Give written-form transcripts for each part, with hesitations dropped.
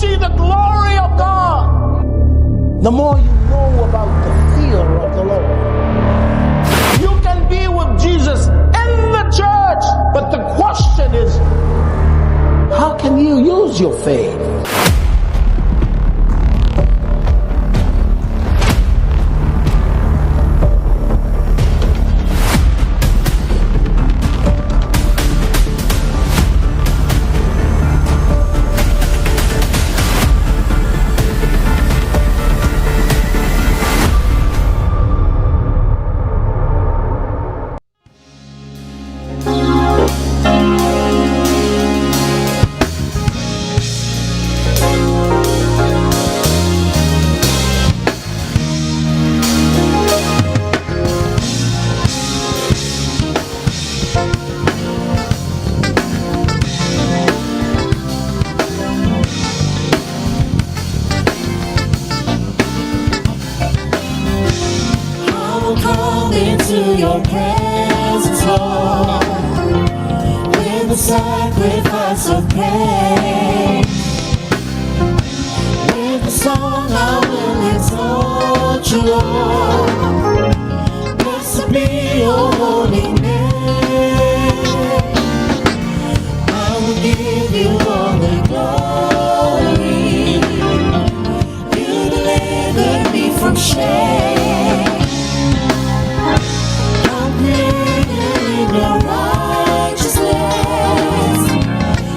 see the glory of God, the more you know about the fear of the Lord. You can be with Jesus in the church, but the question is, how can you use your faith? Come into your presence, Lord, with a sacrifice of praise. With a song I will exalt you, Lord. Blessed be your holy name. I will give you all the glory. You delivered me from shame. Your righteousness,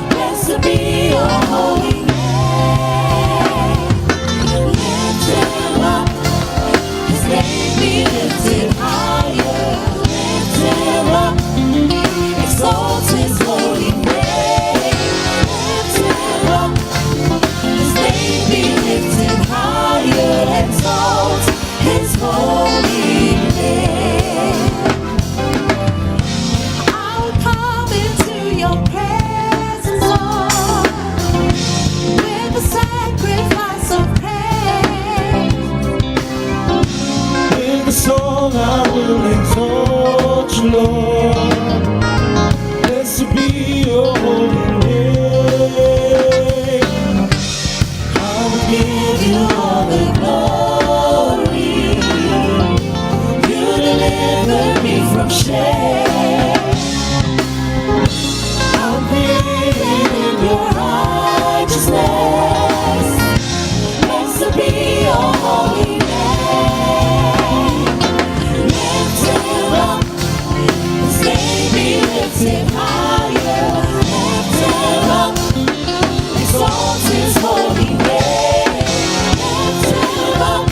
blessed be your holy name. Lift him up, his name be lifted higher. Lift him up, exalt his holy name. Lift him up, his name be lifted higher. Exalt his holy name. I will exalt you, Lord. Blessed be your holy name. I will give you all the glory. You delivered me from shame. I'm created in your righteousness. Blessed be your holy name. Lift higher, lift him up, exalt his holy name. Lift him up,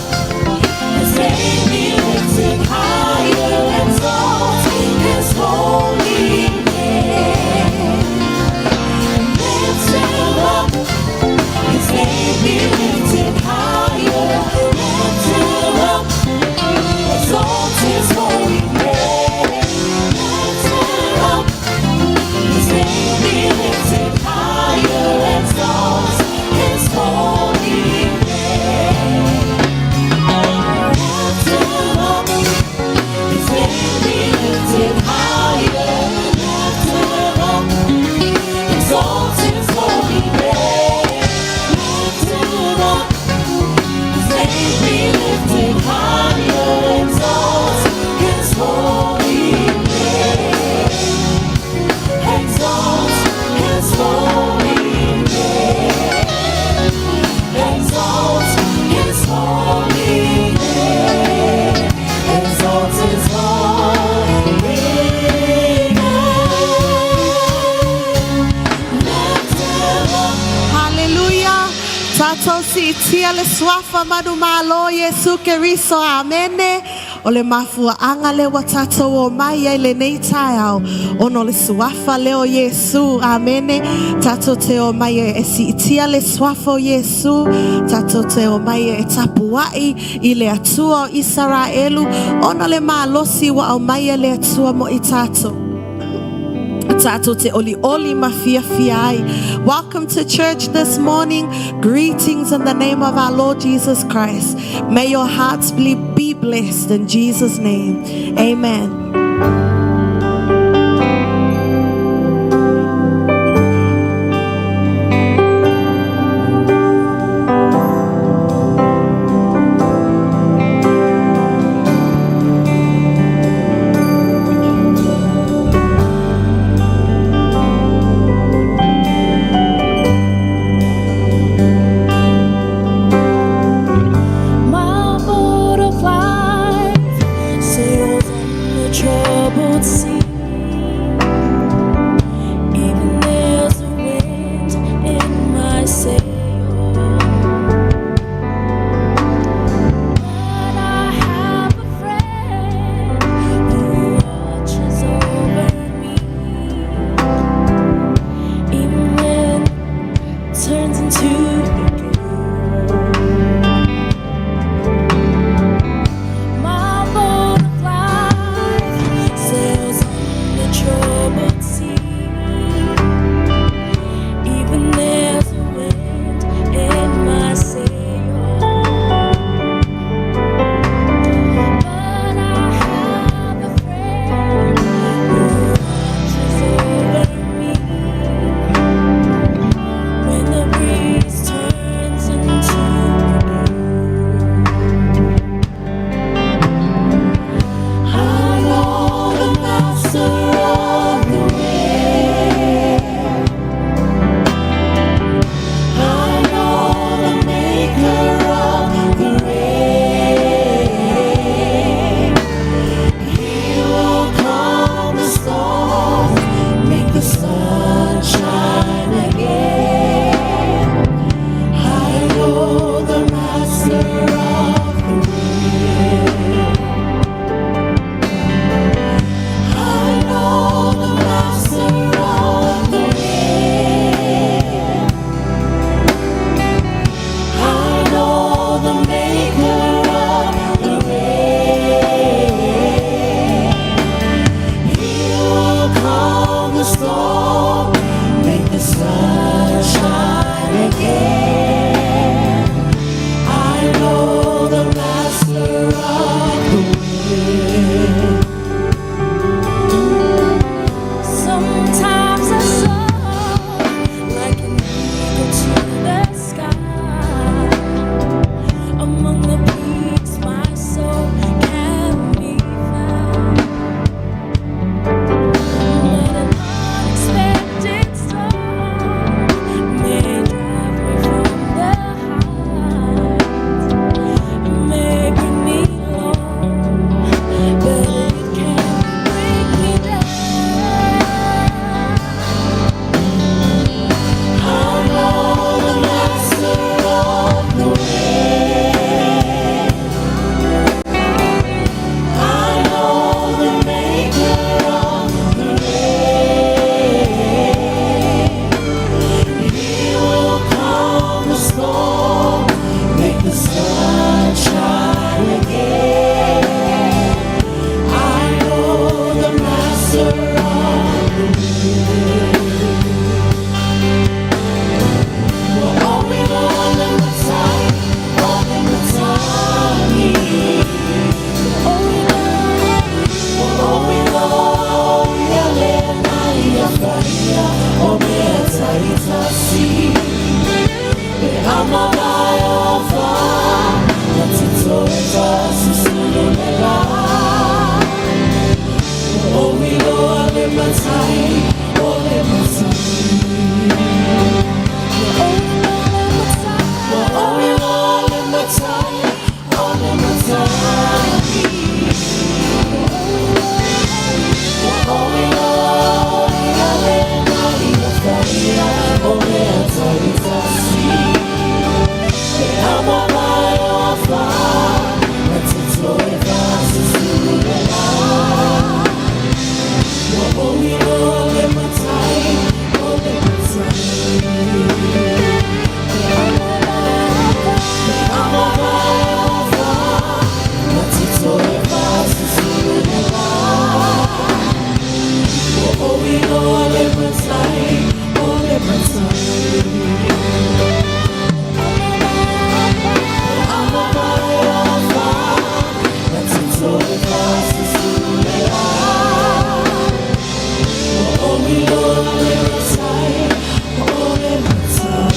his name be lifted higher, exalt his holy name. Lift him up, his name be lifted higher, lift him up, exalt his holy name. Tatosi tia le swafa madumalo Yesu keriso amene ole mafua angale watato o maya le neitao ono le swafa leo Yesu amene tato te o maya esi tia le swafa Yesu tato te o maya etapuai ile atua Israelu ono le malosi wa o maya le atua mo itato. Welcome to church this morning. Greetings in the name of our Lord Jesus Christ. May your hearts be blessed in Jesus' name. Amen. troubled sea. Even there's a wind in my sail. But I have a friend who watches over me. Even when it turns into my boat of life sails on the troubled sea. Even there's a wind in my sail. But I have a friend who watches over me. When the breeze turns into I know the master of the way. I know the maker of the rain. He will calm the storm, make the sun shine again. I know the master of the way. I know the master of the way. I know the maker of the rain. He will calm the storm, make the sun shine again. I know the master of the way. Sometimes I soar like an eagle to the sky. Among the peaks my soul can be found. But an unexpected storm may drive me from the heights. May bring me low, but it can't bring me down. I know the master of the way. I know the maker of the rain. He will calm the storm, make the sun shine again. I know the master of the way. Oh, we all in the time, all in the time. Oh, we know, Yalena, Yafaria, oh, Beata, Itasi. Amabaya, that's it, so it's us, oh, we know, all in my time, all in my time. Oh, we know, all in my time, all in my time. Oh, we know, Yalena, Yafaria, oh, Beata, Itasi. Amabaya, that's it, so it's us, oh, we know, all in my time, all in my time. That's it, so it's us, oh, we know, all in my time, all in my time. That's it, so it's us, oh, we know, all in my time, all in my time.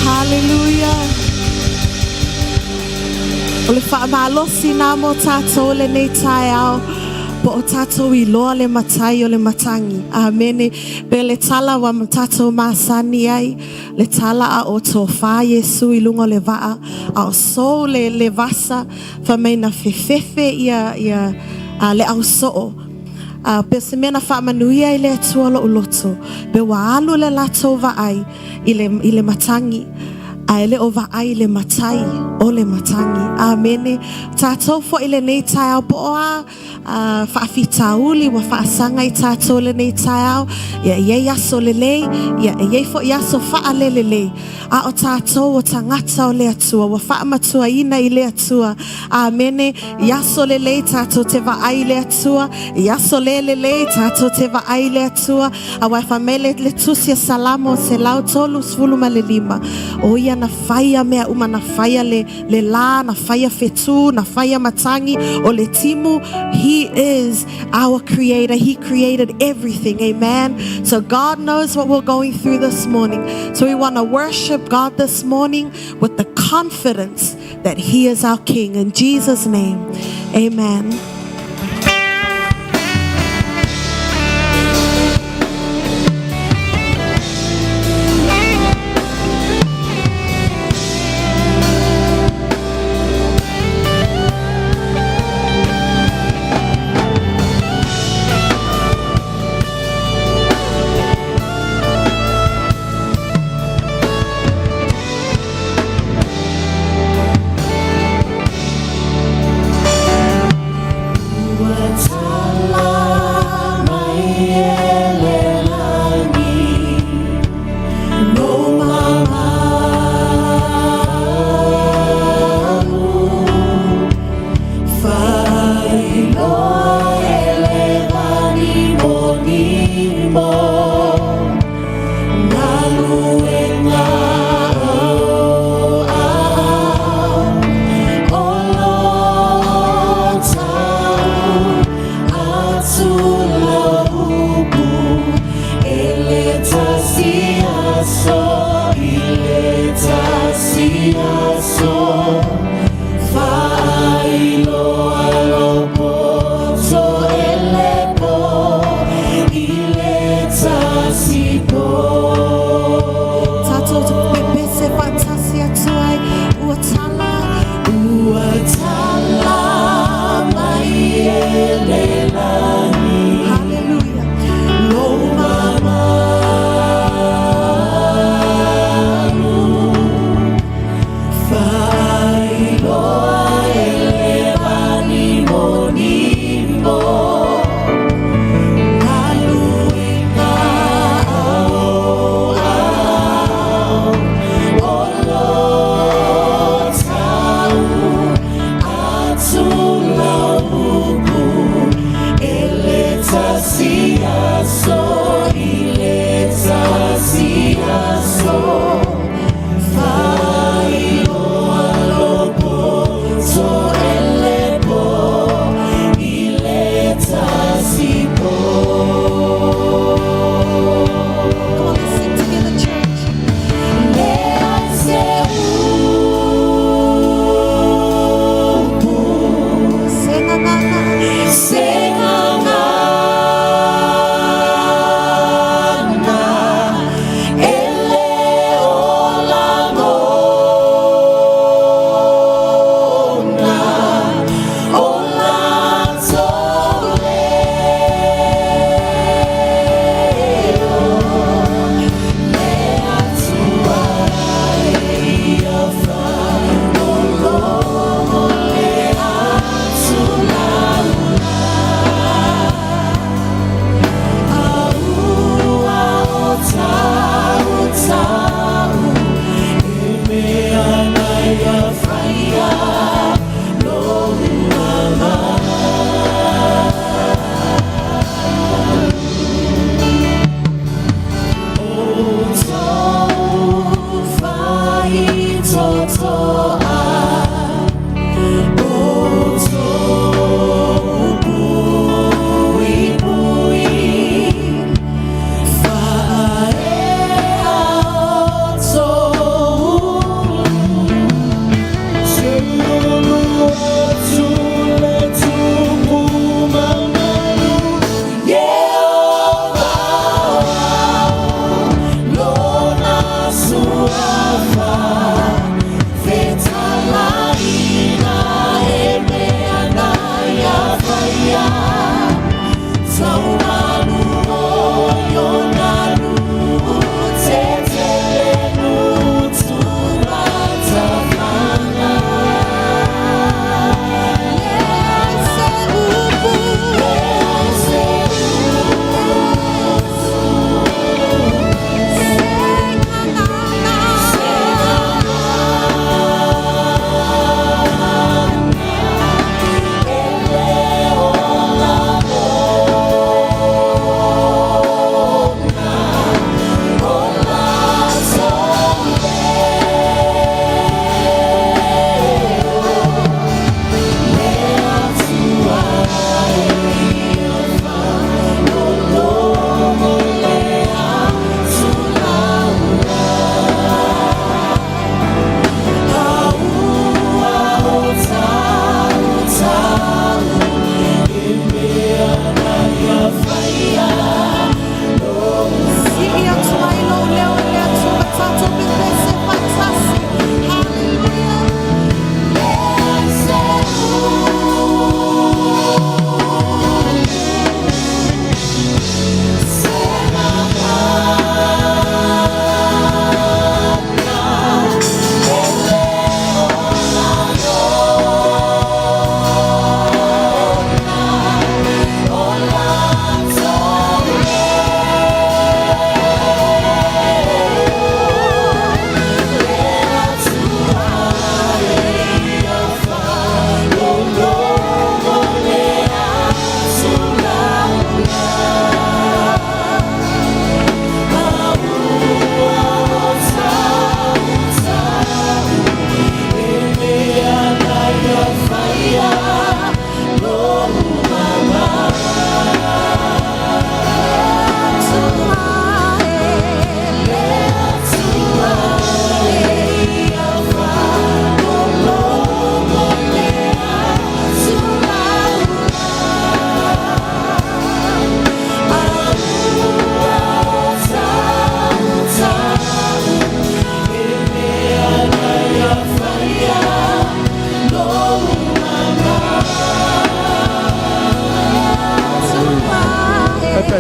Hallelujah. O le whaamalosi nā mo tātou le nei tai au. Po o tātou I loa le matai o le matangi. Amene. Pe le tala wa tātou māsani ai. Le tala a o tō whā Yesu I lungo le waa. A o so le vasa. Fa mei na fefefe ia le au soo. Pe se mena wha manuia I le atua lo uloto. Pe wa alu le lato wa ai I le matangi. A ele o wa ai le matai o le matangi. Amene. Tātou fo I le nei tai au po oa whaafitauli wa whaasanga I tātou le nei tai au. Ia iei aso le lei. Ia iei fo I aso wha le lei. A o tātou o tangata o le atua. Wa wha matua ina I le atua. Amene. Iaso le lei tātou te wa ai le atua. Iaso le lei tātou te wa ai le atua. A wai whamele le tusia salamo se lau tolu svuluma le lima. O ia na faya mea uma na faya le la, na faya fetu, na faya matangi o le timu. He is our creator. He created everything. Amen. So God knows what we're going through this morning. So we want to worship God this morning with the confidence that He is our King. In Jesus' name, amen.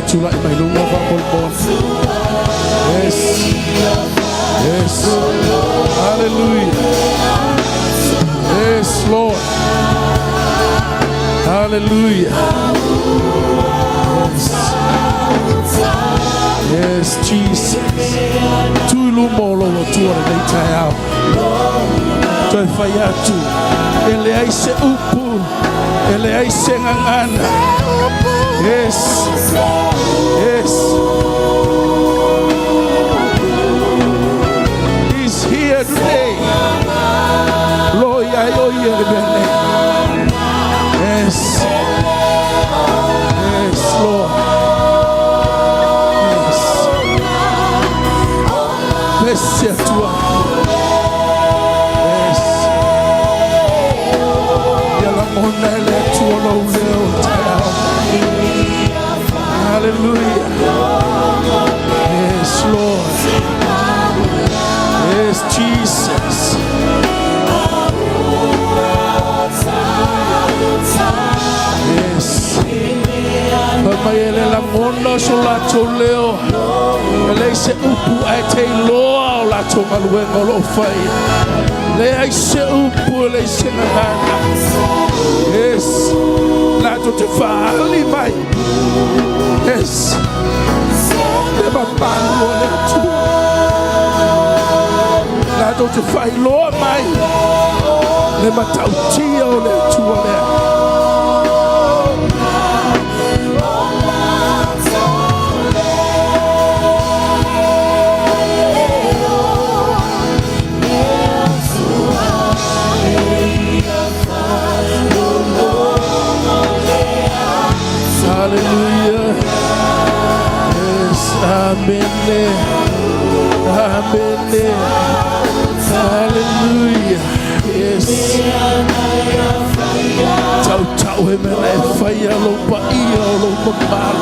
Chula may lunga pa pulpon. Yes. Yes. Hallelujah. Yes, Lord. Hallelujah. Yes. Yes, Jesus. Tu lumolo tu le tayao. Tu faya tu. Ele ai se upu. Ele ai se ngangana. Yes. Yes. He's here today. Lord, yes. Yes, Lord. Yes. Bless you, toi. Yes. Yalla mona le tuolo leo tao. Hallelujah. Yes, Lord. Yes, Jesus. Yes. Pamayele la mondo sulla toleo. Le se upu ai te loa la tonga luengo lo fai. Le ai se upu le se nana. Yes. La to te fa ali mai. Yes. Le bambano le tu. La to te fa lo mai. Le matautia le tu le. Hallelujah. Yes, amen. Amen. Hallelujah. Yes. Tau tau he mele fire lo pa ia lo pa mal.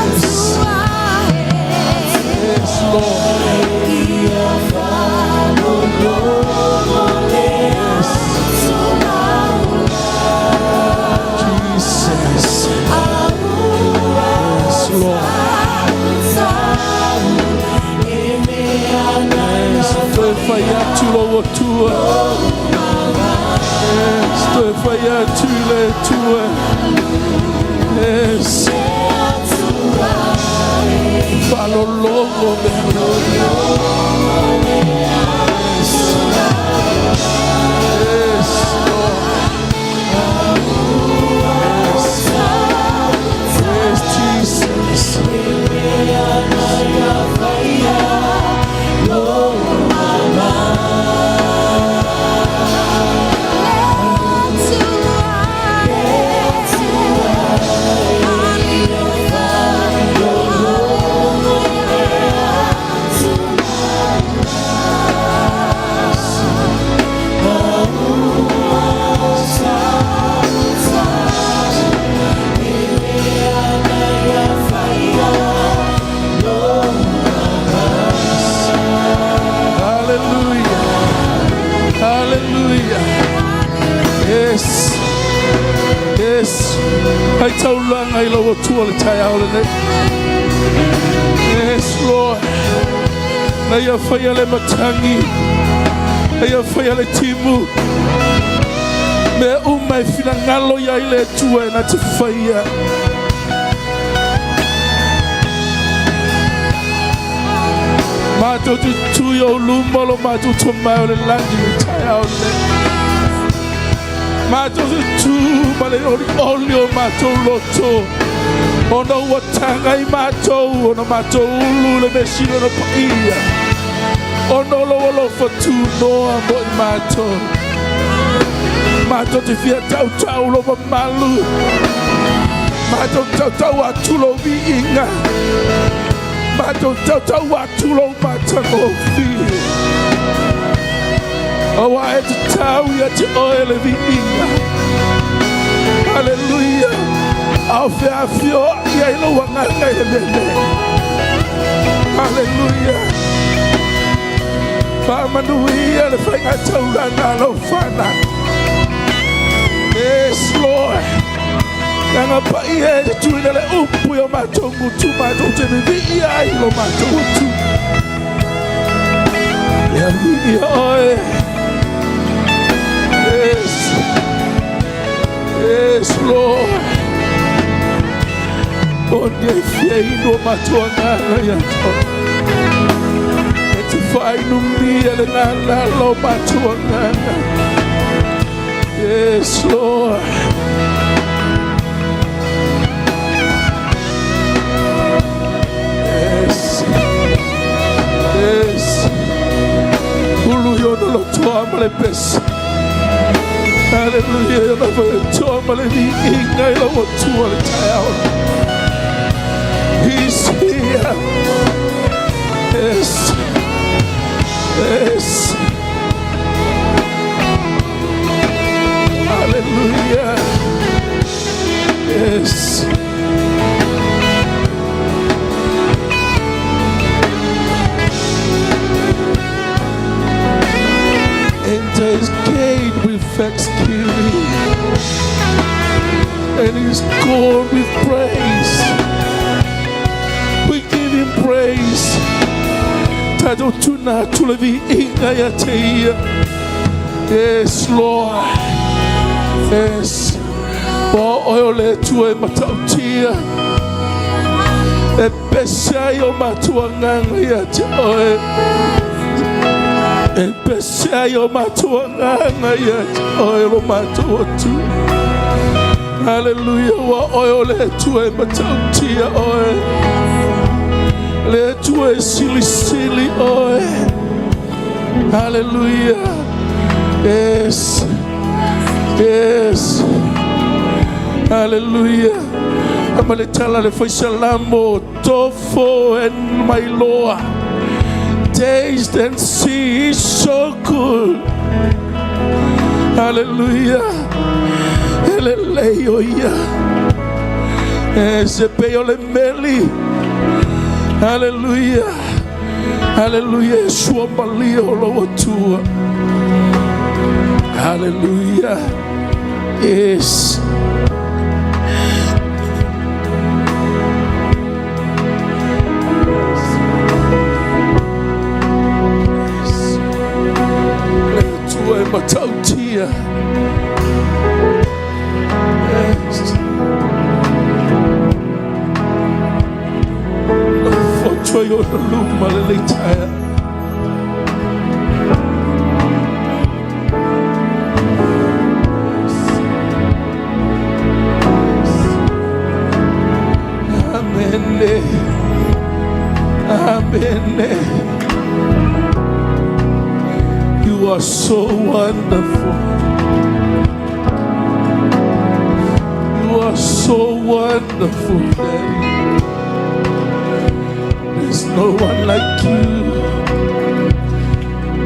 Yes. Yes, Lord. Yes. lo tua. Sto fai tu le tue. Yes. Fallo longo bello. Yes, Lord. Yes, Jesus. Ai tau langa I lawa tua le tai au le nei. Yes, Lord. Na ia whaia le matangi. Na ia whaia le timu. Me umai whina ngalo ia I le tua e na te whaia. Mātou tu tui o lumolo mātou tu mai o le langi le tai au le nei. Mātou tu male oli o mātou loto. Ona ua tanga I mātou. Ona mātou ulu le mesino na paia. Ona loa lofa tu noa mo I mātou. Mātou te fia tau tau loa malu. Mātou tau tau atulo vi inga. Mātou tau tau atulo mātango fi. Awa e te tau ia te oe le vi inga. Hallelujah. Au fea fio ia ilo wanganga e lele. Hallelujah. Whamanuia le whainga tauranga lo whana. Yes, Lord. Nanga pai e te tuina le upu o mātou mutu mātou te vi ia ilo mātou mutu. Ia vi ia oe. Yes, yes, Lord. Onde fiei no matuanga ya to. E te fai no mia le na lo matuanga. Yes, Lord. Yes, yes. Ulu yo no lo toa male pesa. Hallelujah, eu não vou tomar ninguém, eu não vou tomar. He's here. Yes, yes. Hallelujah. Yes. Enter his gate with thanksgiving and his court with praise. We give him praise. Tato tuna tulevi inga ya teia. Yes, Lord. Yes. O oile tue matautia. E pesa yo matuanganga ya te oe. E pesa yo matuanganga ya te oe lo matuotu. Hallelujah. Wa oile tue matautia oe. Le tue sili sili oe. Hallelujah. Yes. Yes. Hallelujah. Amaletala le foi salamo tofo and my Lord. Taste and see is so good. Hallelujah. Hallelujah. Se peo le meli. Hallelujah. Hallelujah. Sua malia lo tua. Hallelujah. Yes. yo no luma le leitaya. Amen. Amen. You are so wonderful. You are so wonderful, Daddy. There's no one like you.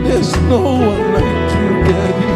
There's no one like you, Daddy.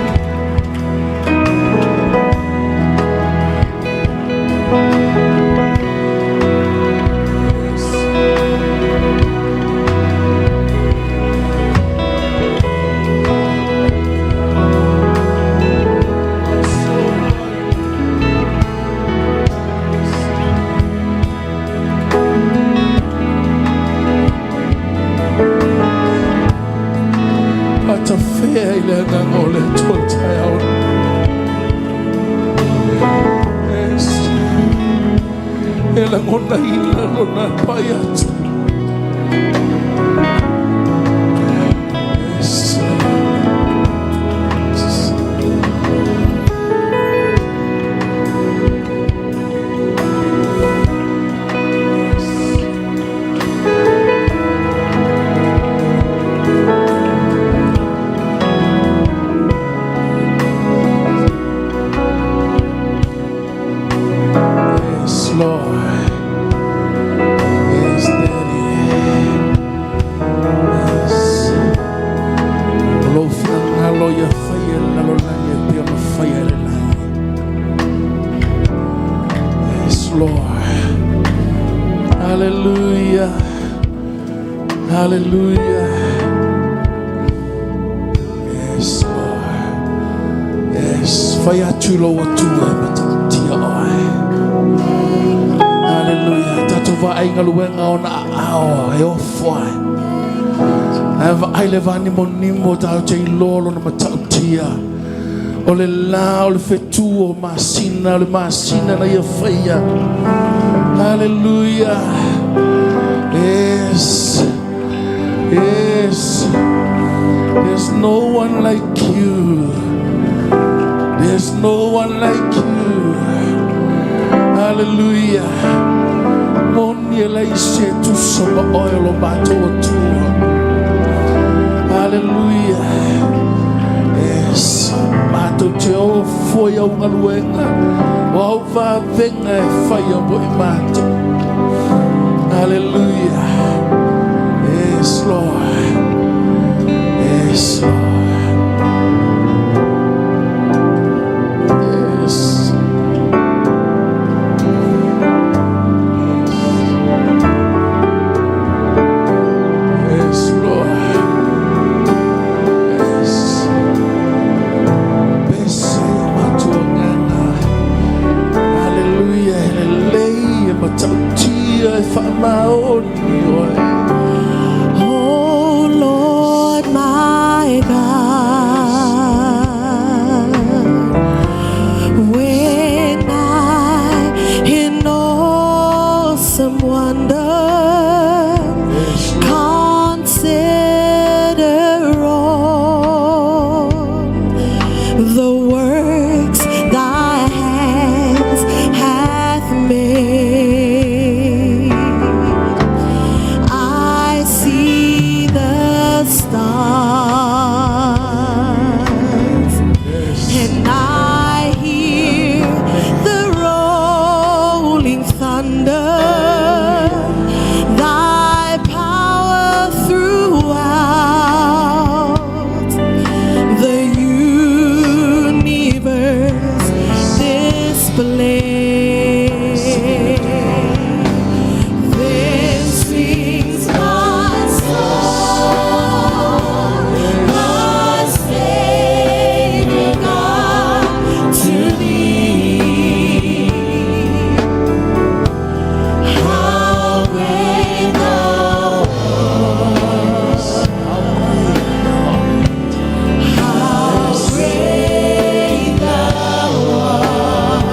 Hallelujah. Yes, Lord. Yes. Fire chulo watu tia oi. Hallelujah. Tatova ainga luenga ona ao e ofai. Ava ailevani monimo tau te lolo na matau tia. Ole la ole fetu o masina na ia fire. Hallelujah. Yes. Yes, there's no one like you. There's no one like you. Hallelujah. Moni laise tu soba oil bato tu. Hallelujah. Yes, bato teo foi au ngaluenga. Wa va venga fire boy mato. Hallelujah. Yes, Lord. Yes, Lord. Yes. Yes, Lord. Yes. Besaya matuangana. Hallelujah. Hallelujah. Matautia famaoni oi. My God, when I in awesome wonder consider all the works thy hands hath made, I see the stars. And I hear the rolling thunder, thy power throughout the universe display. Then sings my soul, my Savior God, to thee. How great thou art! How great thou art!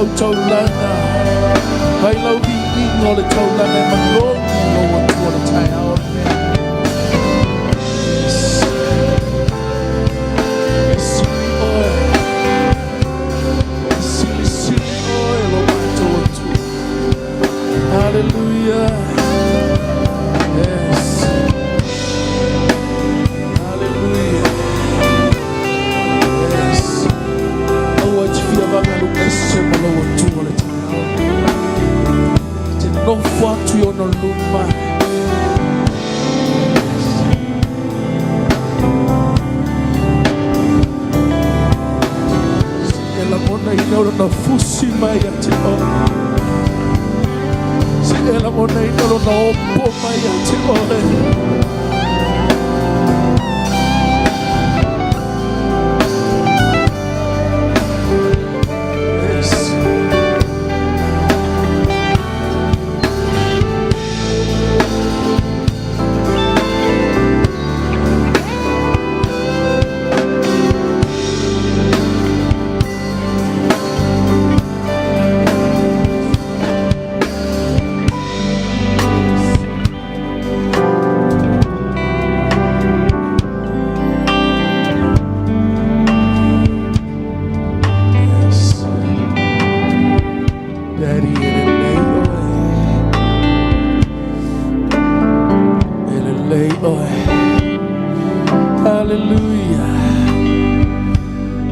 lau taulana. Hai lau o le taulana e manoni lo atua le tai ao le mea. Hallelujah. Yes. Hallelujah. Yes. Oh, what you feel about me? Esse malo tu ole tau. Te no fatu yo no luma. Ela mona ina na fusi mai ate o. Ela mona ina no opo mai ate ole.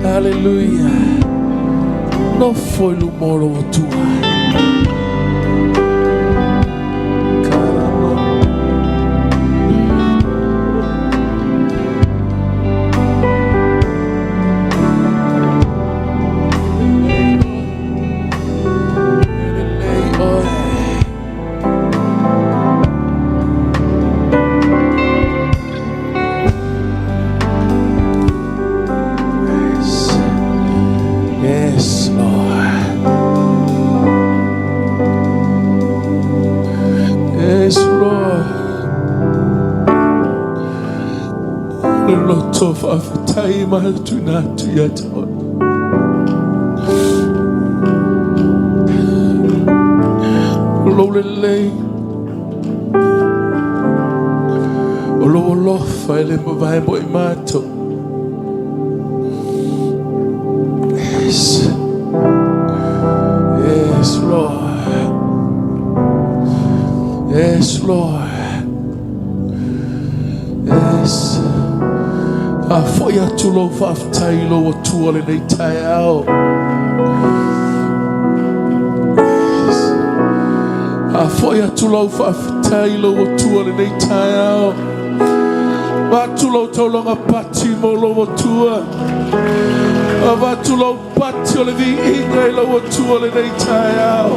Hallelujah. No foi no moro tua. Yes, Lord. Yes, Lord. A lot of time I do not yet. Lowly, Lolo, file in my Bible, mato. Yes. Yes, Lord. Yes, Lord. Yes. I for you to love after you love to all in the tile. Yes. I for you to love after you love to all in the tile. But to love to long a party more love to Avatulo patio vi inga ila watu le neitaya.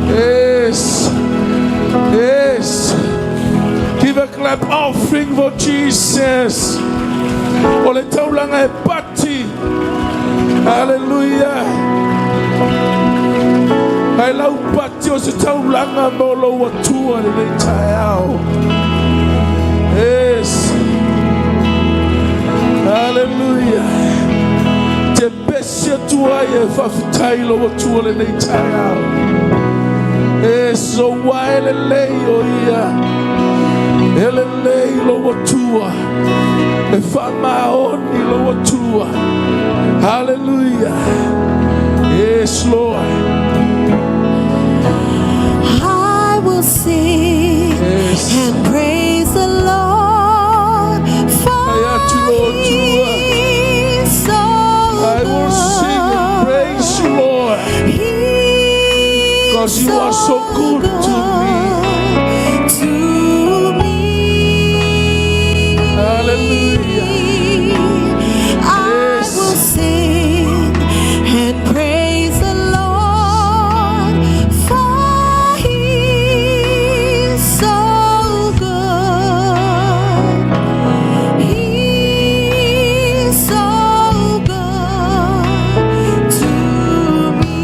Yes, yes. Give a clap offering for Jesus. Ole taulanga e pati. Hallelujah. I love patio se taulanga molo watu le neitaya. Yes. Hallelujah. Te besia tua e fafitailo o tua le nei taia. E so waile leio ia. Ele leilo o tua. E fama oni lo o tua. Hallelujah. Yes, Lord. I will sing and praise the Lord. I will sing and praise you, Lord, because you are so good to me. Hallelujah. I will sing and praise the Lord, for He is so good. He is so good to me.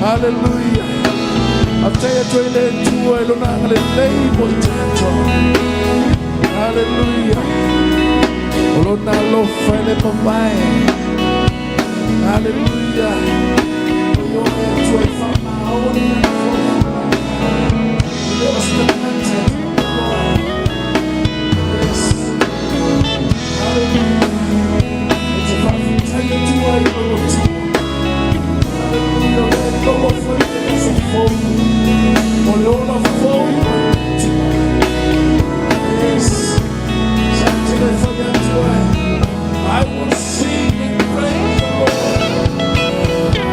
Hallelujah. After tu ile tu ile na ngale lebo tato. Hallelujah. Olona lo fele pamai. Hallelujah. Yo tu fama oni na I will sing and praise the Lord.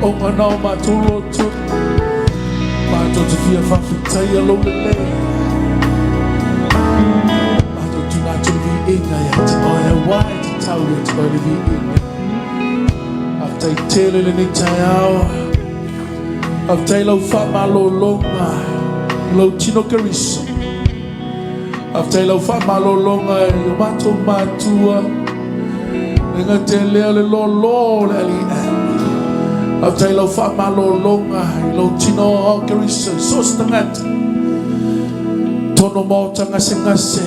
onga nao mātou lotu. Mātou te fia whawhitai alo le lei. Mātou tūnā tūna vi inga ia te oe wai te tau ia te oe le vi inga. Aftai tele le ni tai ao. Aftai lau whamalo longa. Lau tino keriso. Aftai lau whamalo longa e o mātou mātua. Nga te lea le lo le ali e. Aftai lau whamalo longa I lau tino o keriso. Sos tangata. Tono mauta ngase.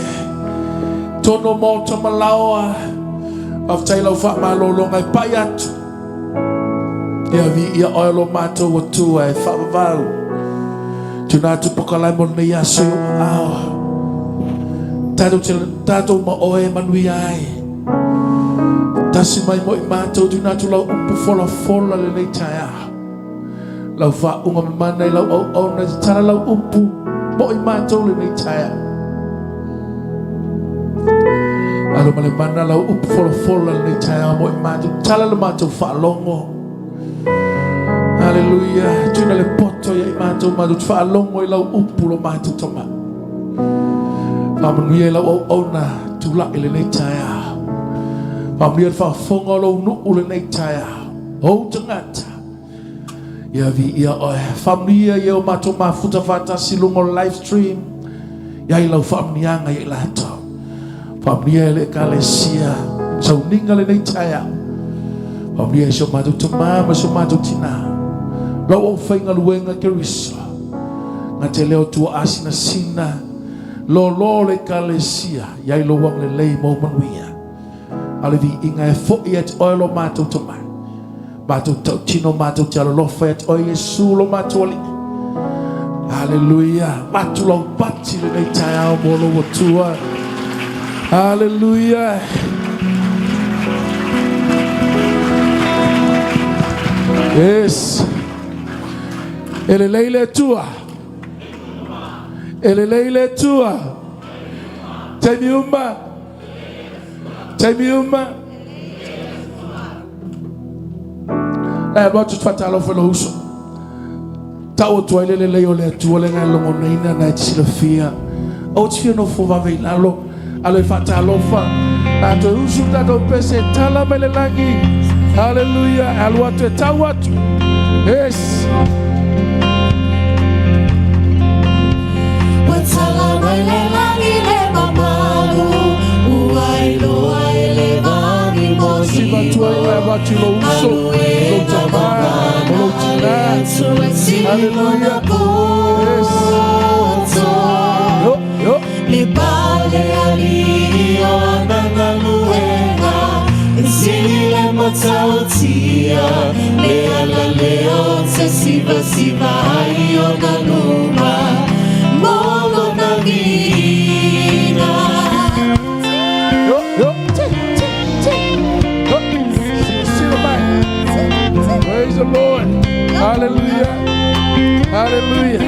Tono mauta malaoa. Aftai lau whamalo longa I pai atu. Ia vi ia oilo mātou atua e whawavau. Tūnā tupakalai mo nei aso o awa. Tātou ma oe manui ai. Tasi mai mo I mātou tūnā tu lau umpu fola le nei tai aha. Lau wha unga mana I lau au na te tara lau umpu mo I mātou le nei tai aha. Alo ma le mana lau umpu fola le nei tai aha mo I mātou. Tala le mātou whaalongo. Hallelujah. Tuna le poto ia I mātou mātou te whaalongo I lau umpu lo mātou tama. Whamanuia I lau au na tula I le nei tai aha. Whamanuia I whaafonga lau nuu le nei tai aha. Hou tangata. Ia vi ia oe. Whamanuia I o mātou mafuta whatasi lungo live stream. Ia I lau whamunianga I lato. Whamanuia I le kalesia. Sau ninga le nei tai aha. Whamanuia I so mātou tama ma so mātou tina. Lau au whainga luenga keriso. Ngā te leo tua asina sina. Lo le kalesia. Iai lo wang le lei mo manuia. Ale vi inga e fo I et oe lo mātou tamai. Mātou tau tino mātou te alolofa et oe Yesu lo mātou ali. Hallelujah. Mātou lau pati le nei tai ao mo lo watua. Hallelujah. Yes. Ele leile tua. Ele leile tua. Temiuma. Temiuma. Batu fatalo felo uso. Tau tua ele leio le tua le ngai longo neina na tsila fia. O tsio no fo va veilalo. Ale fatalo fa. Ato usu tato pese tala mele langi. Hallelujah. Alwatu tawatu. Yes. Watala mele langi le mamalu. Uailo aile vani mozi. Siba tua ila batu lo uso. Lo tama. Lo tina. Hallelujah. Yes. Yo. Le pale alio ananga luenga. Insini le matautia. Le ala leo se siva aio na numa. Molo na vida. Yo. Praise the Lord. Hallelujah. Hallelujah.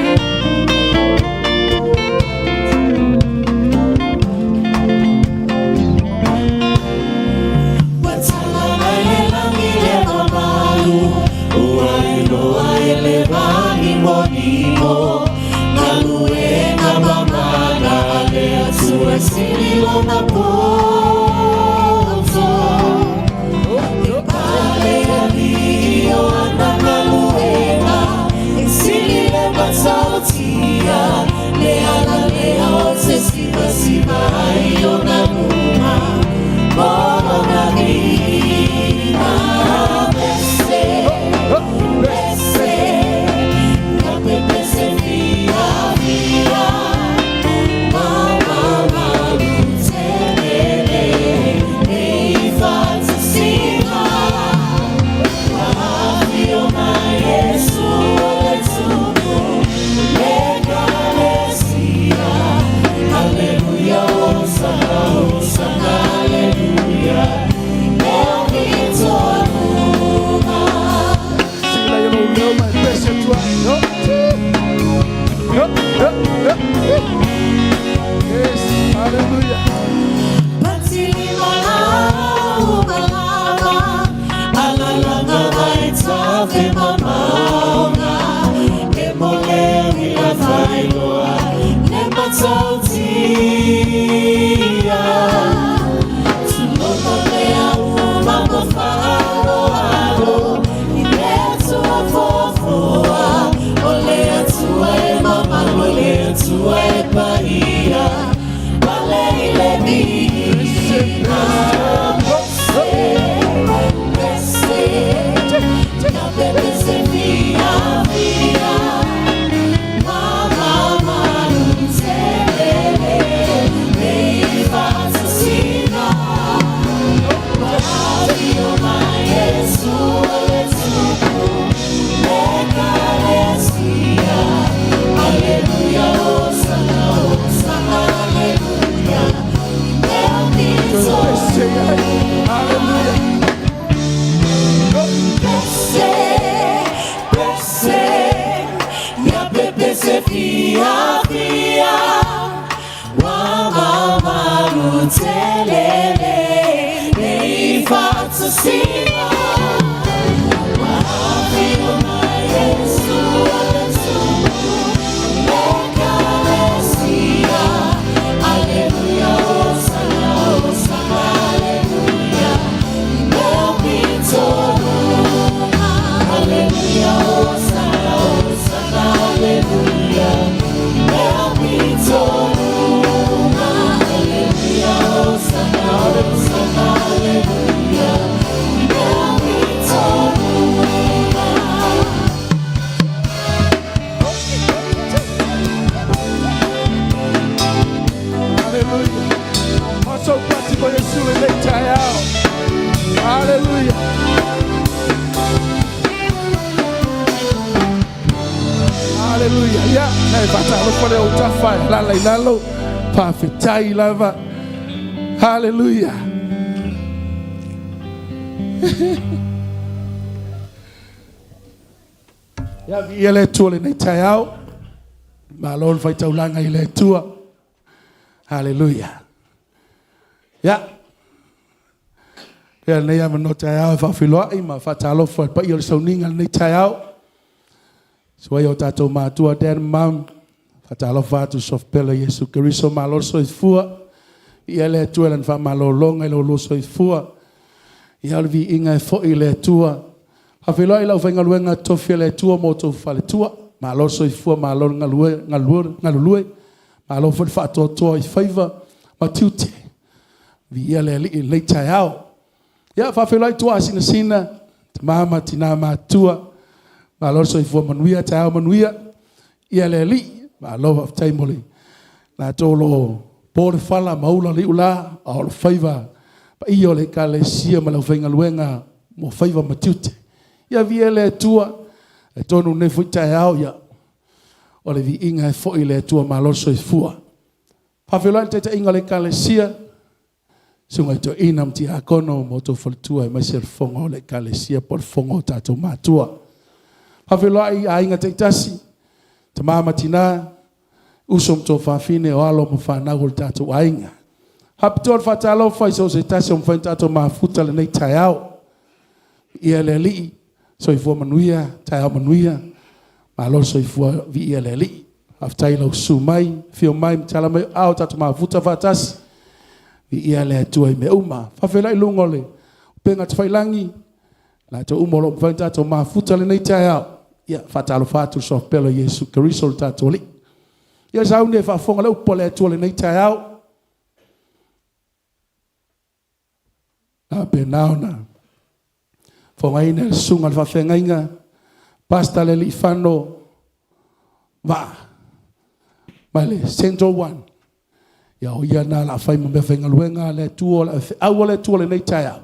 Hallelujah. Ya vi ele tua le nei tai au. Malon fai taulanga i le tua. Hallelujah. Ya. Ya nei ama no tai au fa filoa i ma fa talo fa pa i le sauninga nei tai au. So yo tato ma tua den mam. Fa talo fa tu sof pela Yesu Keriso malor so fua. Ia le tua lan fa malolonga i lo so fua. Ia le vi inga fo i le tua. Ha filo i lau whainga luenga tofi le tua mo tofu fa le tua. Ma lo so i fua ma lo ngalulue. Ma lo fo fa toa i faiva. Ma tiute. Vi ia le le tai au. Ia fa filo i tua sina sina. Mama tina ma tua. Ma lo so i fua manuia tai au manuia. Ia le li. Ma lo fa tai moli. Na tolo pore fala maula li ula. A lo faiva. Pa iyo le ka le sia ma lau whainga luenga. Mo faiva ma tiute. Ia vi le tua e tonu ne foi tai au ia o le vi inga e foi le tua maloso i fua pa velante te inga le kalesia sunga to inam ti akono moto fol tua e mai ser fongo le kalesia por fongo tato matua pa velai a inga te tasi te mama tina usom to fa fine o alo mo fa na gol tato ainga haptor fatalo fa so se tasi mo fa tato ma futa le nei tai au ia le li so i fua manuia, tai au manuia, ma lo so i fua vi ia le li. Aftai lau su mai, fio mai, tala mai au tatu maa futa fatasi. Vi ia le tua i me uma. Fafela i lungo le, penga te whailangi, la to umolo mwhain tatu maa futa le nei tai au. Ia, fatalo fatu so pelo Yesu Keriso le tatu li. Ia saune fa fonga le upo le tua le nei tai au. A penaona. Fonga ina sunga le whawhenga inga. Pasta le li whano. Va. Mai le Central One. Ia o ia nā la whaima me whenga luenga le tua le aua le tua le nei tai au.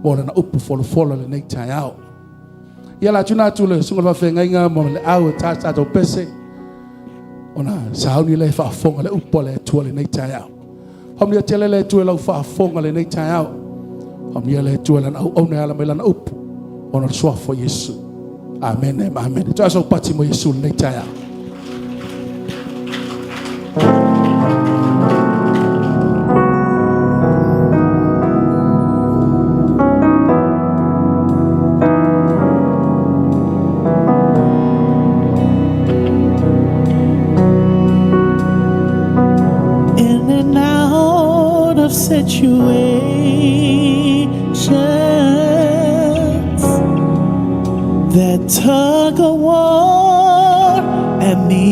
Mora na upu folo le nei tai au. Ia la tuna tu le sunga le whawhenga inga mo le au tātou pese. Ona sauni le whafonga le upo le tua le nei tai au. Homnia tele le tua lau whafonga le nei tai au. Amia le tua lan au ona ala mai lan up ona swafo Yesu amen amen to aso pati mo Yesu nei tai au in and out of situations that tug of war at me.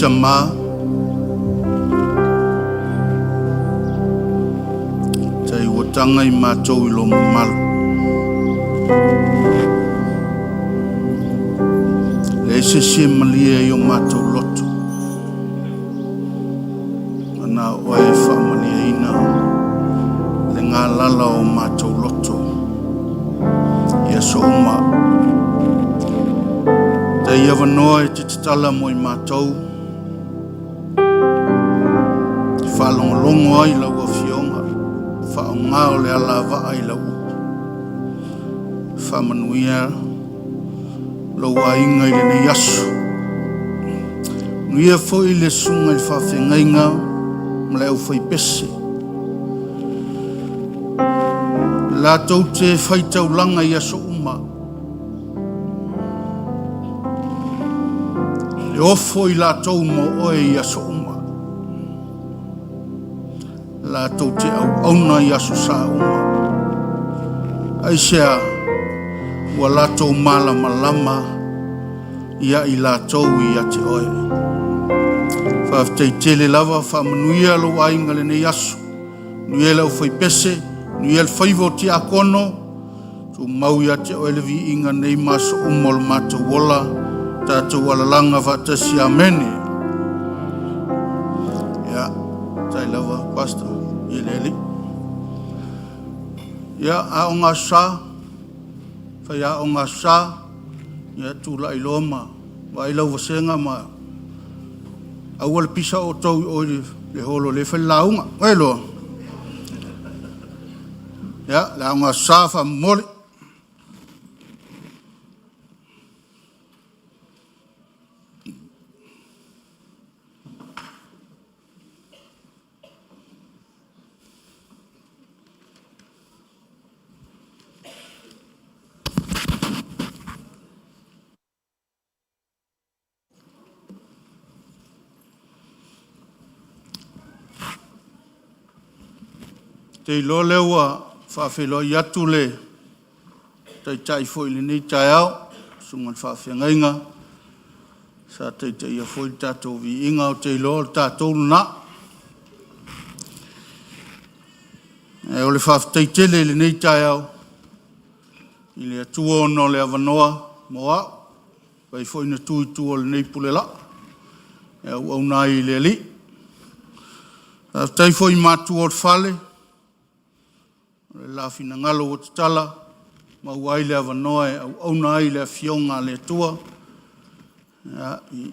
Tama tai watanga I mātou I lo malu le se malia I o mātou lotu ana oe whamalia ina le ngā lala o mātou loto. Ia so uma. Te ia wanoa e te titala mo i mātou. Whaalongolongo ai lau a fionga. Whaonga o le ala wa ai lau. Whamanuia lau a inga i le nei asu. Nuia fo i le sunga i whawhengainga ma le au whai pese. La tau te whaitau langa i aso uma. Le ofo i la tau mo oe i aso uma. La tau te au auna i aso sa uma. Aisea, ua la tau malama lama ia i la tau i ate oe. Whaaftei tele lava whamanuia lo ainga le nei aso. Nuia lau whai pese, nuia le whaivo ti a kono. Tu mau ia te oe le vi inga nei maso umol mata wola. Tātou alalanga whatasi amene. Ia, tai lava, pastor, i leli. Ia, a o ngā sā, whai a o ngā sā, ia tūla i loma, wa i lau wasenga ma. Aua le pisa o tau o le holo le whai launga, wai loa. Ia, la o ngā sā wha mole. Te ilo lewa whawhelo i atu le tai tai fo i le nei tai au sungan whawhengainga sa tai tai ia fo i tātou vi inga o te ilo o tātou na e o le whawhtei tele le nei tai au i le atua ono le avanoa mo au pai fo i na tui tua le nei pule la e au nai le li whawhtei fo i mātua o te whale la fina ngalo o te tala, ma uai le avanoa e au auna ai le fionga le tua,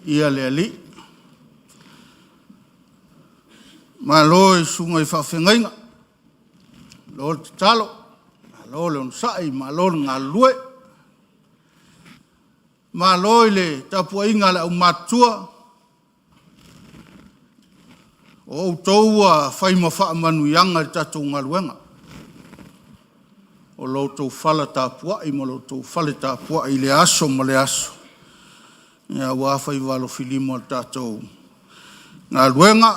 ia le ali. Ma lo e sunga i whawhengainga, lo te talo, ma lo le onsai, ma lo le ngā lue, ma lo le tapua inga le au matua, o taua whaima whaamanu ianga i tatou ngā luenga. O loutou whala tāpua i mo loutou whale tāpua i le aso ma le aso. Ia wāwhai walo filimo al tātou. Ngā luenga,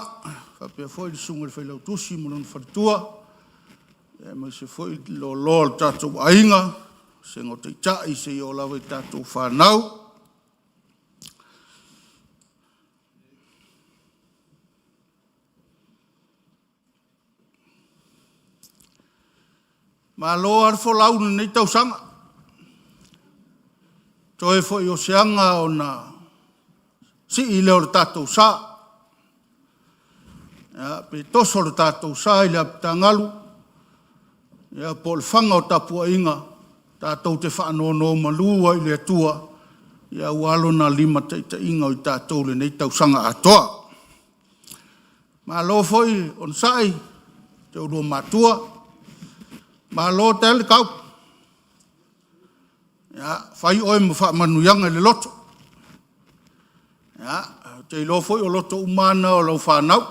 whapea fwoi li sunga li whailau tusi mo lona wharitua. Ia mai se fwoi lo lo al tātou ainga, se ngō te tai se i o lawa i tātou whanau. Ma lo arfo launu nei tau sanga. Toe fo i o seanga o na si i leo le tātou sā. Pe toso le tātou sā i le apitangalu. Ia po le whanga o tapua inga. Tātou te whaanono malua i le atua. Ia walo na lima teita inga o i tātou le nei tau sanga atoa. Ma lo fo i on sai te urua matua. Ma lo tele kau. Ya, fai oi mo fa manuyanga le loto. Ya, te lo foi o loto umana o lo fa nau.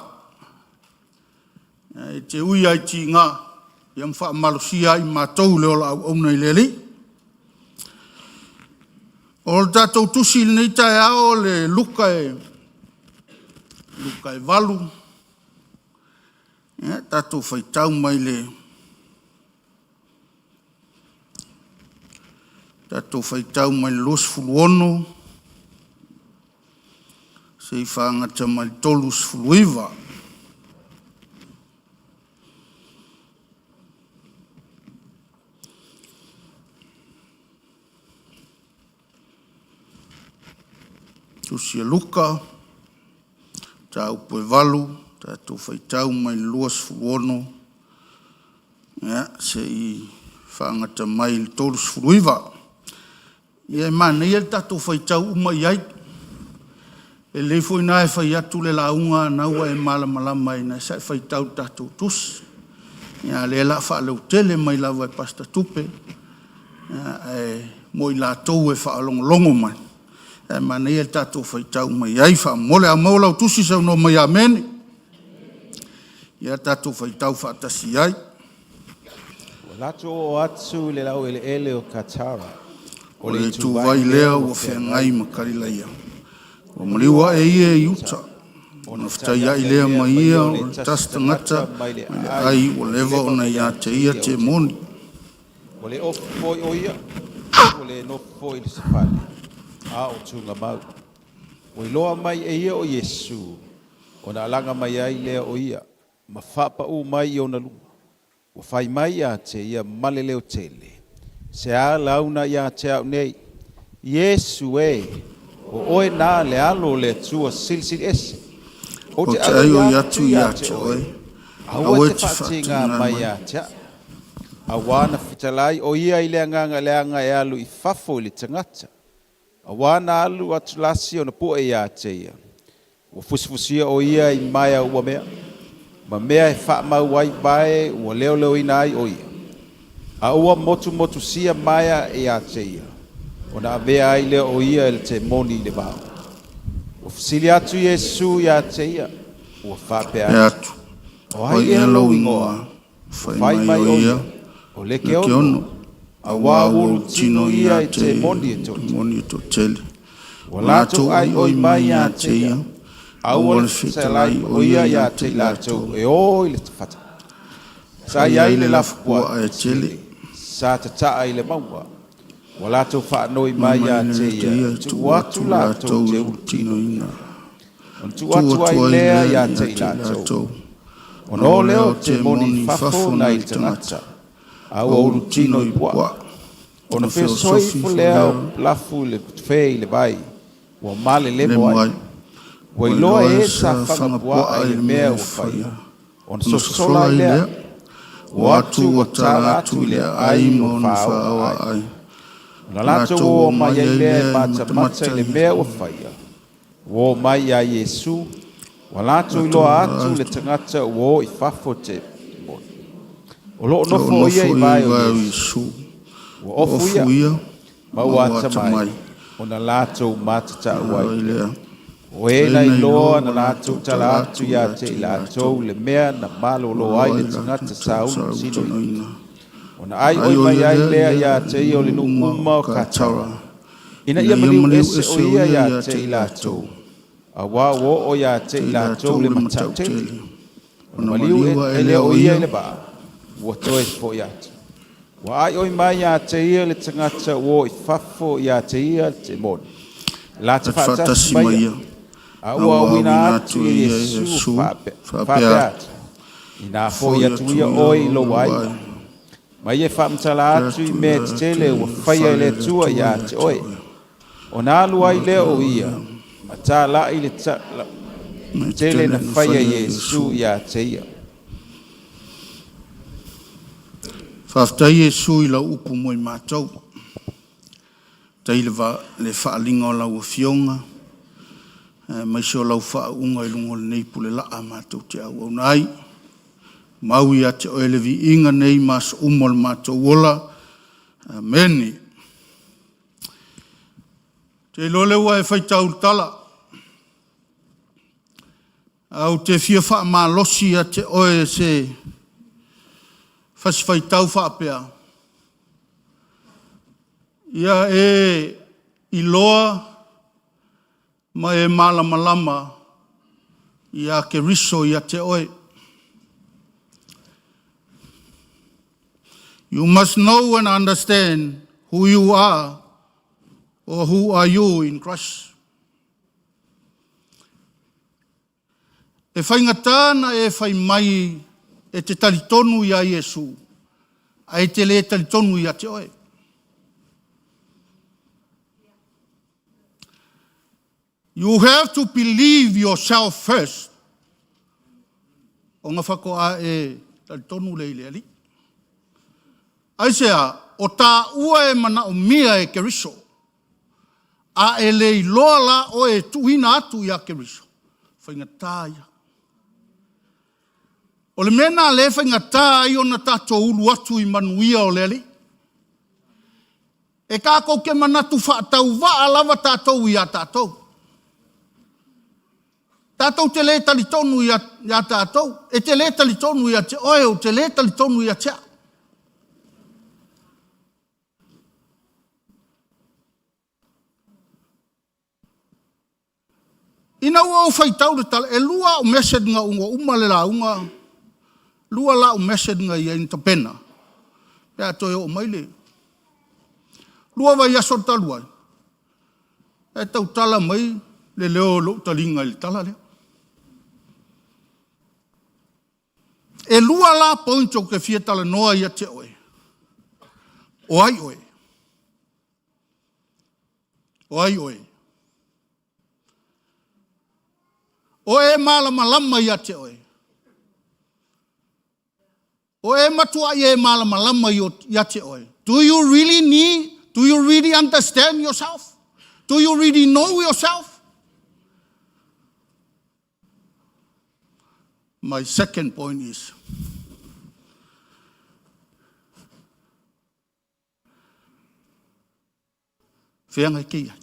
Ya, te ui ai ti nga, yam fa malusia i matou le o la ona i leli. O le tatou tusi nei tai ao le luka e valu. Ya, tatou fai tau mai le Tatou whaitau mai los fuluono. Se i whaangata mai tolus fuluiva. Tusia luka. Tau poe valu. Tatou whaitau mai los fuluono. Ya, se I whaangata mai le tolu sfuruiwa. Ia mana ia tatou whaitau uma iai. E leifo ina e whai atu le launga naua e malamalama ina sa e whaitau tatou tus. Ia le la whaaleu tele mai lawa e pasta tupe. Mo I lātou e whaalongolongo mai. E mana ia tatou whaitau mai iai whaamole a maulau tusi sau no mai amene. Ia tatou whaitau whaatasi iai. Lato o atu le lau ele o Katara. O le tu vai lea ua whengai makarila ia. O maliwa e ia I uta. O naftai ia I lea mai ia o le tasta ngata. Le ai o lewa o na ia te ia te moni. O le ofoi o ia. O le nofoi le sefali. A o tunga mau. O iloa mai e ia o Yesu. O na alanga mai ai lea o ia. Ma whapa u mai o na lunga. O whai mai a te ia male leo tele. Se a launa ia te au nei. Yesu e. O oe nā le alo le tua silsil ese. O te ai o iatu ia te oe. Aua te whatinga mai a te a. Awana fitalai o ia I leanga leanga e alu I fafo le tangata. Awana alu atu lasi o na poe ia te ia. O fusfusia o ia I maia ua mea. Ma mea e wha mau wai bae ua leo leo ina ai o ia. A ua motu motu sia maia e a te ia. O na avea ai leo o ia ele te moni le vau. O fisili atu Yesu ia te ia. Ua whape atu. O hai e lo ingoa. Whai mai o ia. O leke ono. A wā uru tino ia I te moni e toti. Moni e totele. O lato ai oi mai a te ia. Aua le fitalai o ia ia te latou e oi le tawhata. Sa iai le lafupua e tele. Sa tataa I le maua. Wa latou whaanoi mai ia te ia. Tu atu latou te ultino ina. On tu atu ai lea ia te latou. On o leo te moni fafo na I tangata. Aua ultino I pua. On a feo soifo leo lafu le fei le vai. Wa male le moai. Wa iloa e sa whangapua ai le mea ua whaia. On sosola I lea. Wa atu wa tara atu I lea ai mo whaawa ai. Na lato o mai ai lea mata mata I le mea ua whaia. Wo mai a Yesu. Wa lato iloa atu le tangata wo I fafo te moni. O loo nofo o ia I vai o Yesu. Wa ofu ia. Ma wata mai. O na lato matata uai. O e na iloa na latou tala atu ia te I latou le mea na malolo ai le tangata saunu sino I. O na ai oi mai ai lea ia te I o le nuuma o Katara. Ina ia maliu ese o ia te I latou. A wā o ia te I latou le matau tele. O na maliu e lea o ia le ba. Ua toe fo ia te. Wa ai oi mai ia te ia le tangata wo I fafo ia te ia te moni. La te whaatasi mai ia. Aua wina atu I Yesu whape atu. Ina fo I atu ia oi lo wai. Mai e whamtala atu I me te tele ua whaia le tua ia te oi. O nā alu ai leo ia. Ma tā la I le tele na whaia Yesu ia te ia. Whaftai Yesu I la upu mo I mātou. Tai le whaalinga o lau fionga. Mai so lau whaunga I lungo le nei pule laa mātou te au au nai. Maui a te oele vi inga nei mas umol mātou wola. Ameni. Te lole ua e whaitau tala. Au te fia wha mā losi a te oe se whasi whaitau whaapea. Ia e iloa ma e malama ia ke riso ia te oe. You must know and understand who you are or who are you in Christ. E whaingatana e whai mai e te talitonu ia Yesu. A e te le talitonu ia te oe. You have to believe yourself first. O ngā whakoa e talitonu le ili ali. Aisea, o tā ua e mana o mia e Keriso. A e lei loa la o e tuina atu ia Keriso. Whaingatā ia. O le mena le whaingatā i o na tātou ulu atu i manuia o leli. E kako ke manatu whaatau waa lava tātou ia tātou. Tātou te le talitonu ia tātou. E te le talitonu ia te oe o te le talitonu ia tea. Ina ua o whaitau le tala, e lua o mesed nga unga umale la unga, lua la o mesed nga ia in tapena. Pea toi o maile. Lua vai aso taluai. E tau tala mai, le leo lo talinga le tala lea. E lua la pointo ke fia tala noa ia te oe. O ai oe. O ai oe. O e malama lama ia te oe. O e matua ia malama lama ia te oe. Do you really understand yourself? Do you really know yourself? My second point is, whiangai ke iai.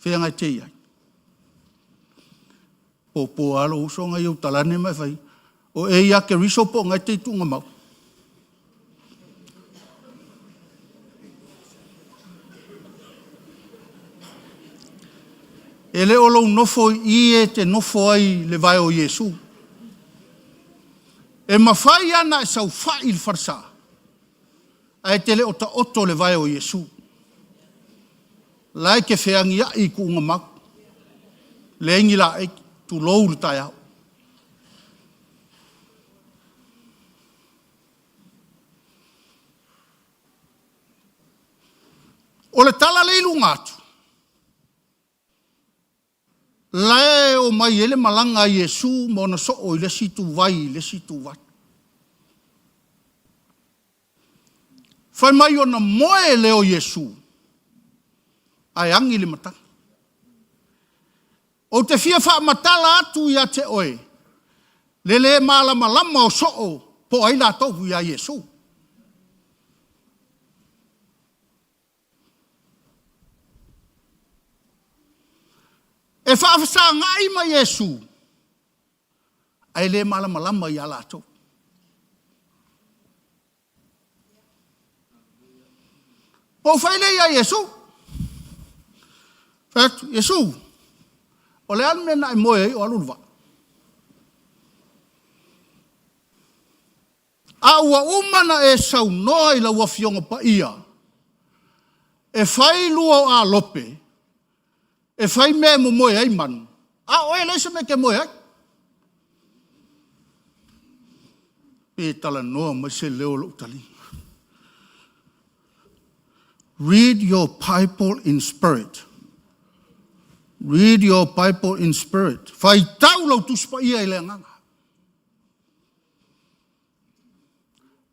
Whiangai te iai. Po alo usonga iu talane mai whai. O e ia Keriso po ngai te tunga mau. E le olo nofo i e te nofo ai le vai o Iesu. E mawhai ana e sau whai il farsa. A e te le ota oto le vai o Iesu. Lai ke whiangi a i kuunga mau. Le ingi la e tu lou le tai au. O le tala leilu ngātu. Lae o mai ele malanga Iesu mo na so o le situ vai, le situ vai. Fai mai o na moe leo Iesu. Ai angi le mata. O te fia wha matala atu ia te oe. Le malama lama o so o po ai la tohu ia Iesu. E whaafasa ngai ma Iesu. Ai le malama lama ia la tohu. O whaile ia Iesu. Fatu, Iesu. O le anu mena i moe o alunwa. A ua umana e sau noa i la ua fionga pa ia. E whai lua o a lope. E whai mea mo moe ai manu. A oe leisa me ke moe ai. E tala noa mai se leo lo utali. Read your Bible in spirit. Read your Bible in spirit. Whai tau lau tuspa ia i le nganga.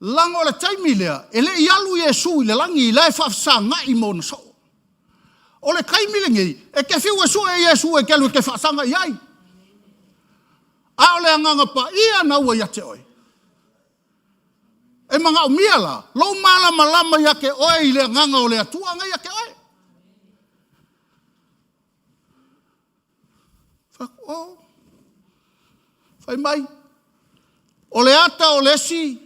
Lango le taimi lea, e le ialu Iesu i le langi i le whafsa ngai mo na so. O le kaimi le ngei, e ke whiu Iesu e Iesu e kelu e ke whaasanga iai. A o le nganga pa ia na ua ia te oi. E manga o mia la, lau malama lama ia ke oe i le nganga o le atuanga ia ke oe. Oh, whai mai. O le ata o le si,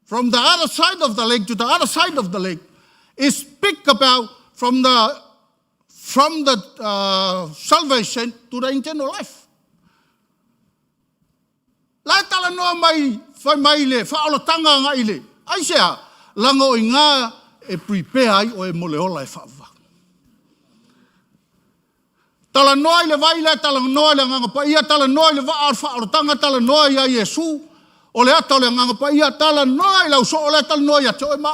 from the other side of the lake to the other side of the lake, is speak about from the salvation to the eternal life. Lai tala noa mai, whai mai le, whaolo tanga ngai le. Ai sea, lango i ngā e prepare ai o e mole ola e whaava. Tala noa i le vaile, tala noa i le nganga pa ia, tala noa i le waa whaarotanga, tala noa i a Iesu, o le ata o le nganga pa ia, tala noa i lau so o le tala noa i a te oi ma.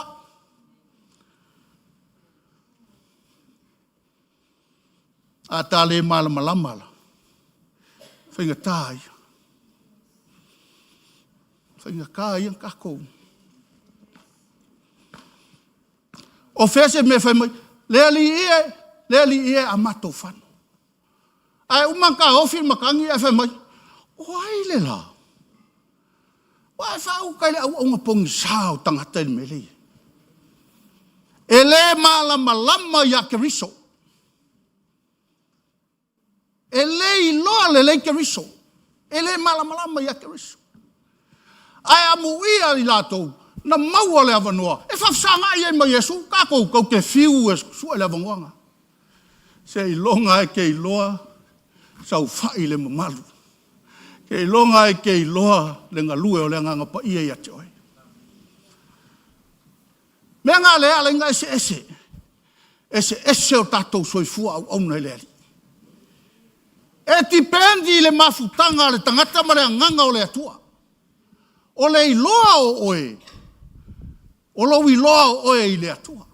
A tā le malama lamala. Whainga tāia. Whainga kā iang kako. O fese me whai mai, lea li ie a mato whanu. Ai umang ka ofi makangi e whai mai, o ai le la. Wai whau kai le au unga pongi sao tangata ni me lei. E le malama ya keriso. E le iloa le keriso. E le malama ya keriso. Ai amu ia i latou, na maua le avanoa. E whafsanga i e mai Yesu, kako kau ke fiu e sua le avangoanga. Se ilonga e ke iloa, sau whai le mamalu. Ke ilonga e ke iloa le ngalue o le nganga pa ia ia te oi. Mea ngā lea le ngā ese o tātou soifua au nei le ali. E tipendi le mafutanga le tangata ma le nganga o le atua. O le iloa o oe. O lo iloa o oe i le atua.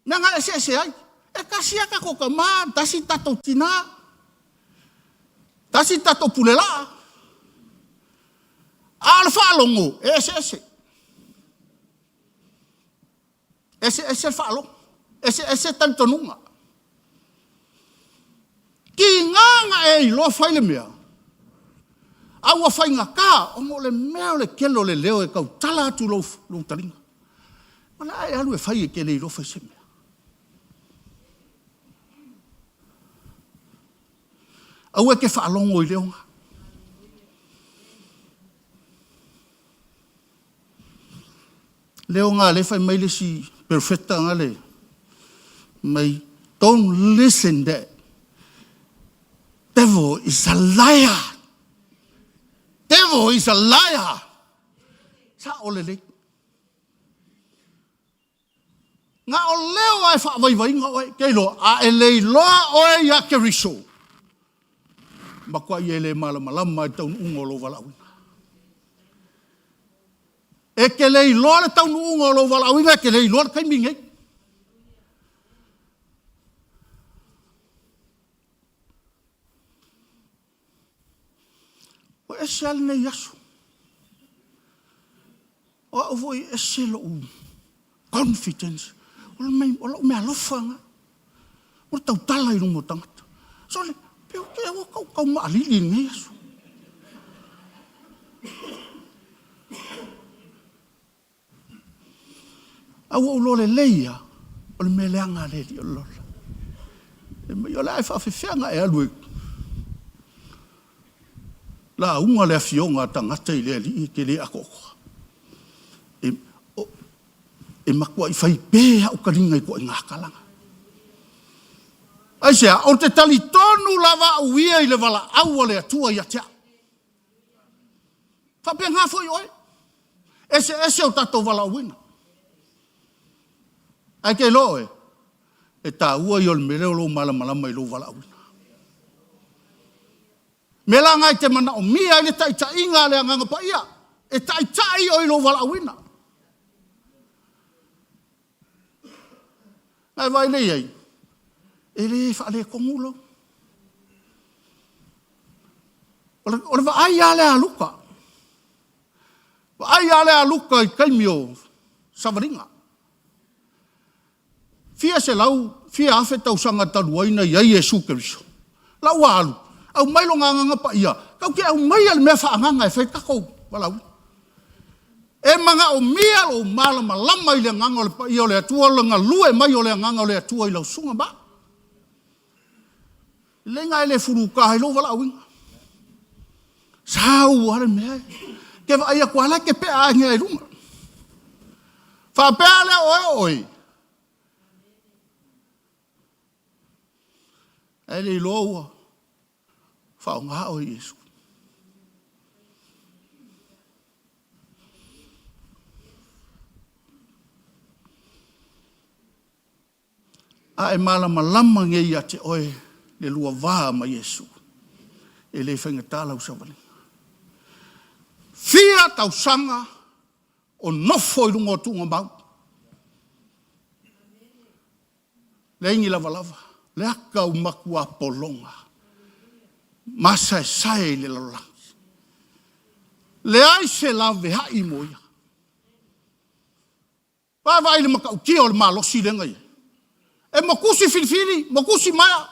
Mea ngā ese ai. E kasi aka ko ka maa, tasi tatou tina. Tasi tatou pulela. Ala whaalongo, ese. Ese whaalo. Ese tantonunga. Ki nganga e iloa whaile mea. Aua whainga ka, ongo le mea le kelo le leo e kau tala atu lo taringa. Mana ai alu e whai e kele iloa whaise mea. Au e ke whaalongo i leonga. Leonga le whai maile si perfecta ngale. May don't listen that. Devil is a liar. Devil is a liar. Sa ole le. Nga o leo ai whaavai nga oi. Keilo, a e lei loa oi ya ke riso. Makua i e le malama e taunu ungo lo walawina. E ke lei loa le taunu ungo lo walawina, ke lei loa le kaimingei. O e se alina i asu. O a voi e se lo confidence. O lo mea lofanga. O le tau tala i rungo tangata. So le, peo ke ewa kau maalili ngai asu. Au o lo le leia, o le meleanga le li o lola. O le ai whawhiwhianga e alue. La unga le fionga tangata i le li ke le akoko. E makua i whai pēha o karinga i koe ngā kalanga. Ai sea, o te tali tonu lava uia i le wala aua le atua i atea. Whapea ngā fwoi oe. Ese o tatou wala uina. Ai ke loe. E tā ua i o le mereo lo malama i lo wala uina. Mela ngai te mana o mia i le taita inga le anganga pa ia. E taita i o i lo wala uina. Ai vai le iei. E le whaale kongulo. O le vai ale a luka. Vai ale a luka i kaimio savaringa. Fia se lau, fia afe tau sanga taruaina i ai e sukeriso. Lau alu. Au mailo nganga pa ia. Kau ke au mai al mea whaanganga e whaitakou. Walau. E manga o mia o malama lama i le nganga o le pa ia o le atua langa lue mai o le nganga o le atua i lau sunga ba. Le ngai le furu ka hai lo wala winga. Sau wale mea. Ke wa ia kuala ke pe a ngai runga. Fa pe ale oi. Ele loa. Fa nga o Yesu. A e malama lama nge ia te oe le lua vaa ma Yesu. E le whainga tāla usawale. Fia tau sanga o nofo i rungo tunga mau. Le ingi lava lava. Le aka u makua polonga. Masa e sae le lalangi. Le ai se lave hai mo ia. Pa vai le maka ukia o le malosi le ngai. E mokusi filifili, mokusi maya.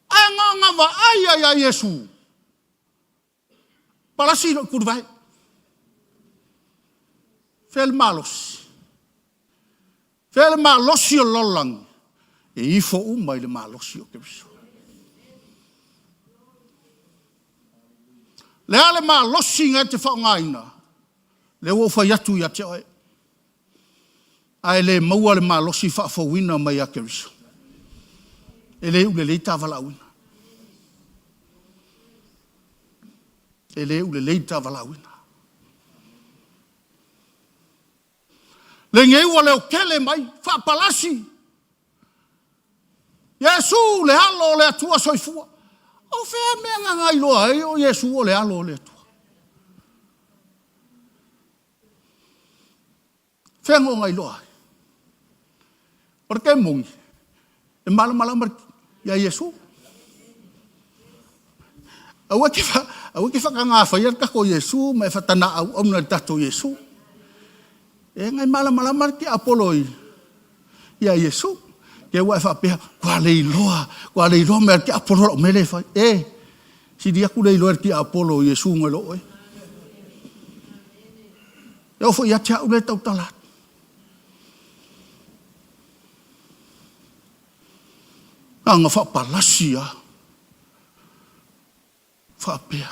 Ai nganga va ai ai Yesu. Palasi no kurvai. Fel malosi. Fel malosi o lolang. E ifo umai le malosi o Keriso. Le ale malosi ngai te whaongaina. Le wo fa yatu ya te oe. Ai le maua le malosi whaafawina mai a Keriso. E le ule le tavala wina. E le ule le tavala wina. Le ngei wa leo kele mai, whaapalasi. Yesu le halo le atua soifua. O whea mea ngangai loa e o Yesu o le halo le atua. Whea ngo ngai loa. Orke mungi. E mala mariki. Ya Yesu. Awa ke whaka whaiar kako Yesu, mai whatana au na tato Yesu. E ngai mala mariki apoloi. Ya Yesu. Ke wai whapea, kua leiloa mea ki apolo o mele whai. E, si di aku leiloa ki apolo Yesu ngai lo e. E ofo ia tia ule tau talat. Anga whapalasi a. Whapea.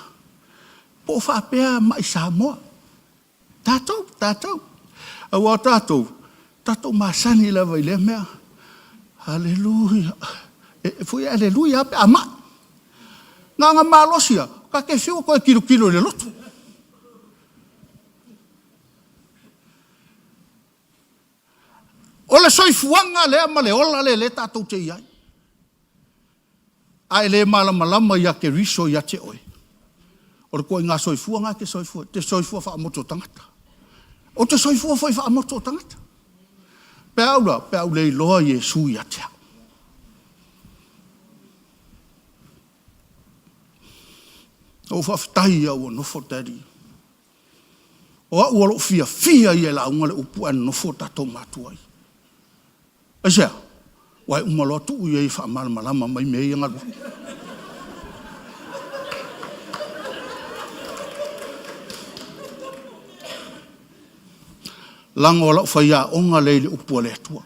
Po whapea mai Samoa. Tātou. Awa tātou masani la vai le mea. Haleluya. Foi aleluya pe ama. Nga malosia. Ka ke fiu ko kilo le lotu. Ole soifuanga le male ola le tātou te iai. Ai le malama ia Keriso ia te oe. Ora ko ngā soifua ke soifua. Te soifua wha amoto tangata. O te soifua foi wha amoto tangata. Pe aula i loa Yesu ia te au. O whaftai au o nofo tari. O au alo fia i e la unga le upu an nofo tato matuai. Aisea. Wai umalo atu ui ei wha malama mai mei ngadu. Langa o lau whaia onga leile upua le atua.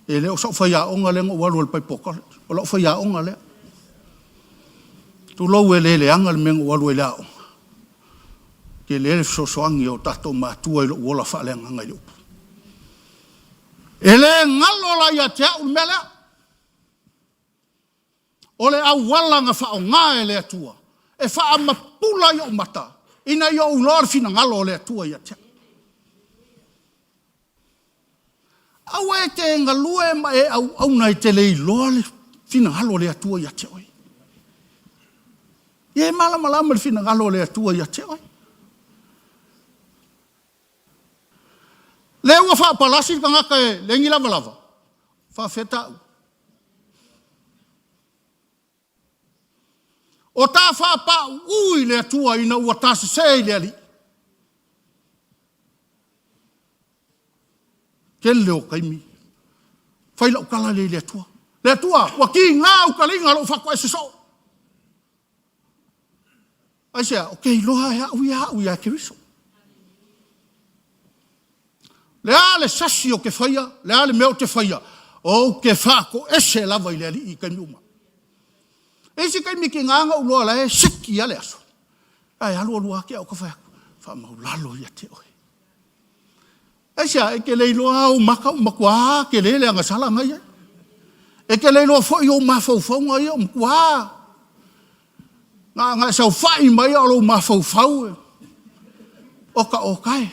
E leo sau whaia onga le ngā walu al pai pokare. O lau whaia onga le. Tu lau e lele anga le menga walu e lao. Ke lele sosoangi o tato mātua i lo uola wha le anga ngai upu. Ele ngalo la ia te au mele. Ole au wala nga wha o ngā e le atua. E wha a mapula i o mata. Ina i o unor fina ngalo le atua ia te. Au e te ngalue ma e au nai te lei loa le fina ngalo le atua ia te oi. Ie malama le fina ngalo le atua ia te oi. Le ua wha palasi ka ngaka e lengi lava. Wha wheta au. O tā wha pa ui le atua ina ua tāsi sei le ali. Ken leo kaimi. Whai lau kala le atua. Le atua, wa ki ngā ukalinga lo wha koe se so. Aisea, okay, loha hea ui Keriso. Le ale sasi o ke whaia, le ale meo te whaia, o ke whako ese lava i le ali i kaimi uma. Esi kaimi ki nganga uloa la e siki ale aso. Ai alua ke au ka whaako, wha mau lalo i a te oe. Esia, e ke leiloa au makua, ke leile anga sala ngai ai. E ke leiloa fwoi o mawhau ngai o makua. Ngā sau whai mai alo mawhau e. Oka e.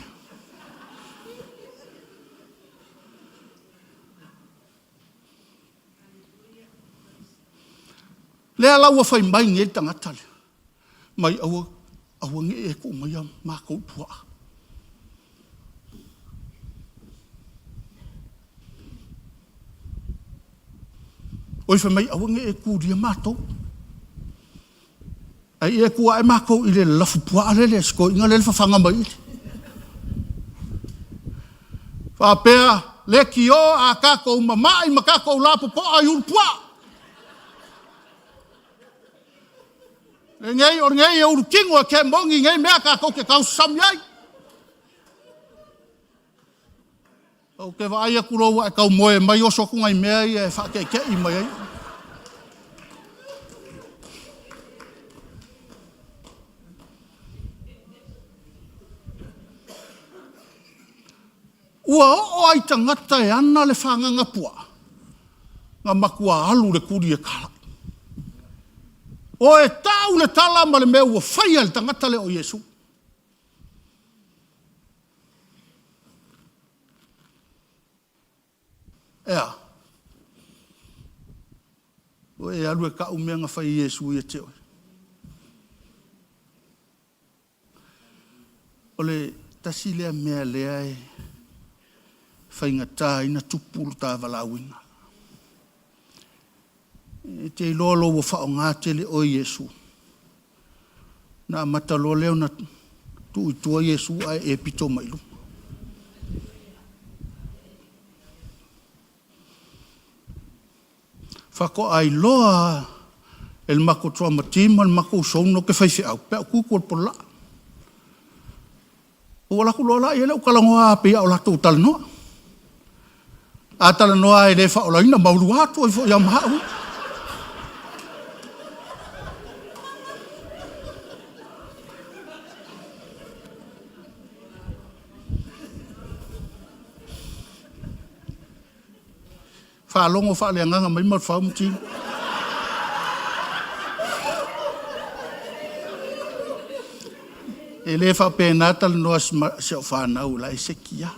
Lea laua whai mai nge tangata le. Mai aua nge e ko mai a mākou pua. O Oi fa mai awange e kuria matou. Ai e kua e mako i le lafu pua le sko inga le whawhanga mai. Whapea le ki o a kako mamai ma kako lapo po a yul pua. Le ngei o ngei e uru kingo a ke mongi ngei mea kako ke kau samyai. O ke vaia kurowa e kau moe mai o soku ngai mea i e whake ke i mai ai. Ua o ai tangata e ana le whanganga pua. Ngā makua alu le kuri e kala. O e tau le tala ma le mea ua whaia le tangata le o Yesu. Ea. O e alu e ka umea ngā whai Yesu i e te oi. O le tasi lea mea lea e whaingata ina tupulu tā walawinga. E te ilolo wa whao ngā te le o Yesu. Nā matalo leo na tu i tua Yesu ai e pito mailu. Whako ai loa el mako toa matima, el mako usono ke whaiwhi au. Pea kuku al pola. O wala ku loa la i ele ukalangoa api au lato utala noa. A tala noa e le whao laina mauru atu ai fo ia mahau. Whaalongo whaaleanganga mai mau whaumuti. E le whapena tala noa se o whanau la e sekia.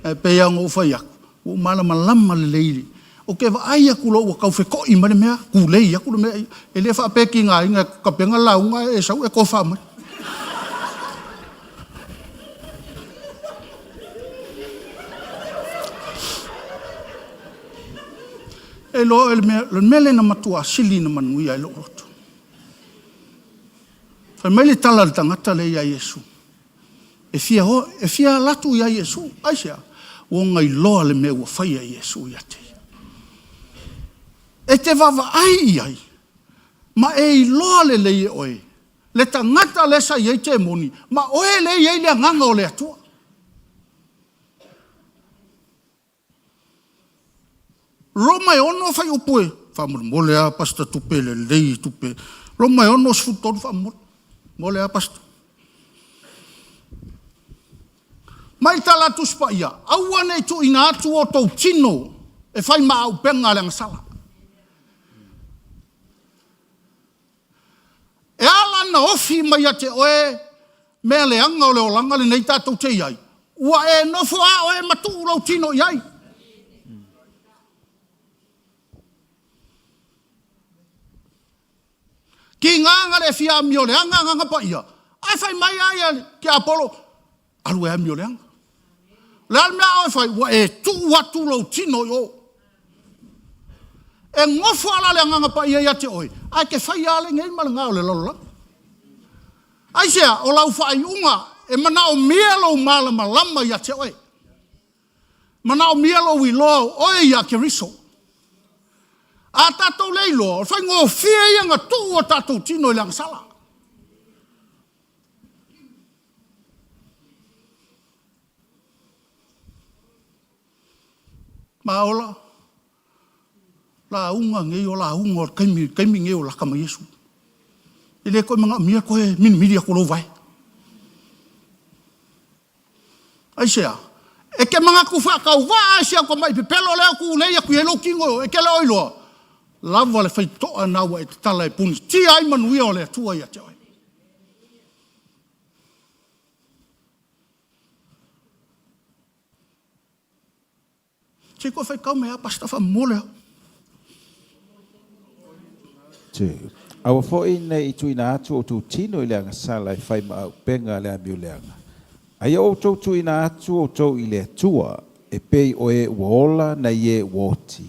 E pea ngō whaiaku. O malama lama le leiri. O ke wa ai aku lo o kau wheko i mare mea. Kulei aku le mea. E le whapeki ngā inga kapenga launga e sau e ko whamai. E lo e le mele na matua sili na manuia e lo roto. Whai mele tala le tangata le ia Yesu. E fia latu ia Yesu. Aisea. O ngai loa le me ua whaia Yesu ia te. E te wawa ai ai. Ma e i loa le leie oe. Le tangata le sa iei te moni. Ma oe le iei le nganga o le atua. Roma e ono whai upue. Whamur mole a pasta tupe le lei tupe. Roma e ono sfuton whamur. Mole a pasta. Mai tala tu spa ia. Aua nei tu ina atu o tau tino. E whai maa au penga le ngasala. E ala na ofi mai a te oe. Mea le anga o le olanga le nei tātou te iai. Ua e nofo a oe matu urau tino iai. Ki nganga le fia mio le anga nganga pa ia. Ai whai mai ai ki Apollo. Alu e mio le anga. Le almea au whai, wa e tu watu lau tino yo. E ngofu ala le nganga pa ia te oi. Ai ke whai ale ngei malanga o le lola. Ai sea, o lau whai unga, e mana o mia lau malama lama ia te oi. Mana o mia lau i loa oi ia ke riso. A tatou leilo, whai ngō whia ianga tu o tatou tino i le sala. Maola, la unga ngei o la unga o kaimi ngei o la kama Yesu. I le koe mga mia koe mini ako lo vai. Ai sea, e ke mga ku whakau waa sea ko mai pepelo leo ku nei aku e lo kingo e ke leo iloa. Lava le whai toa naua e te tala e puni. Ti ai manuia o le atua ia te oi. Te koe whai kau mea pasta wha mole. Te. Awa fōi nei i tui nā atu o tū tino i leanga sala i whai maa penga lea miu leanga. Aia o tau tui nā atu o tau i lea tua e pei o e uola na i e uoti.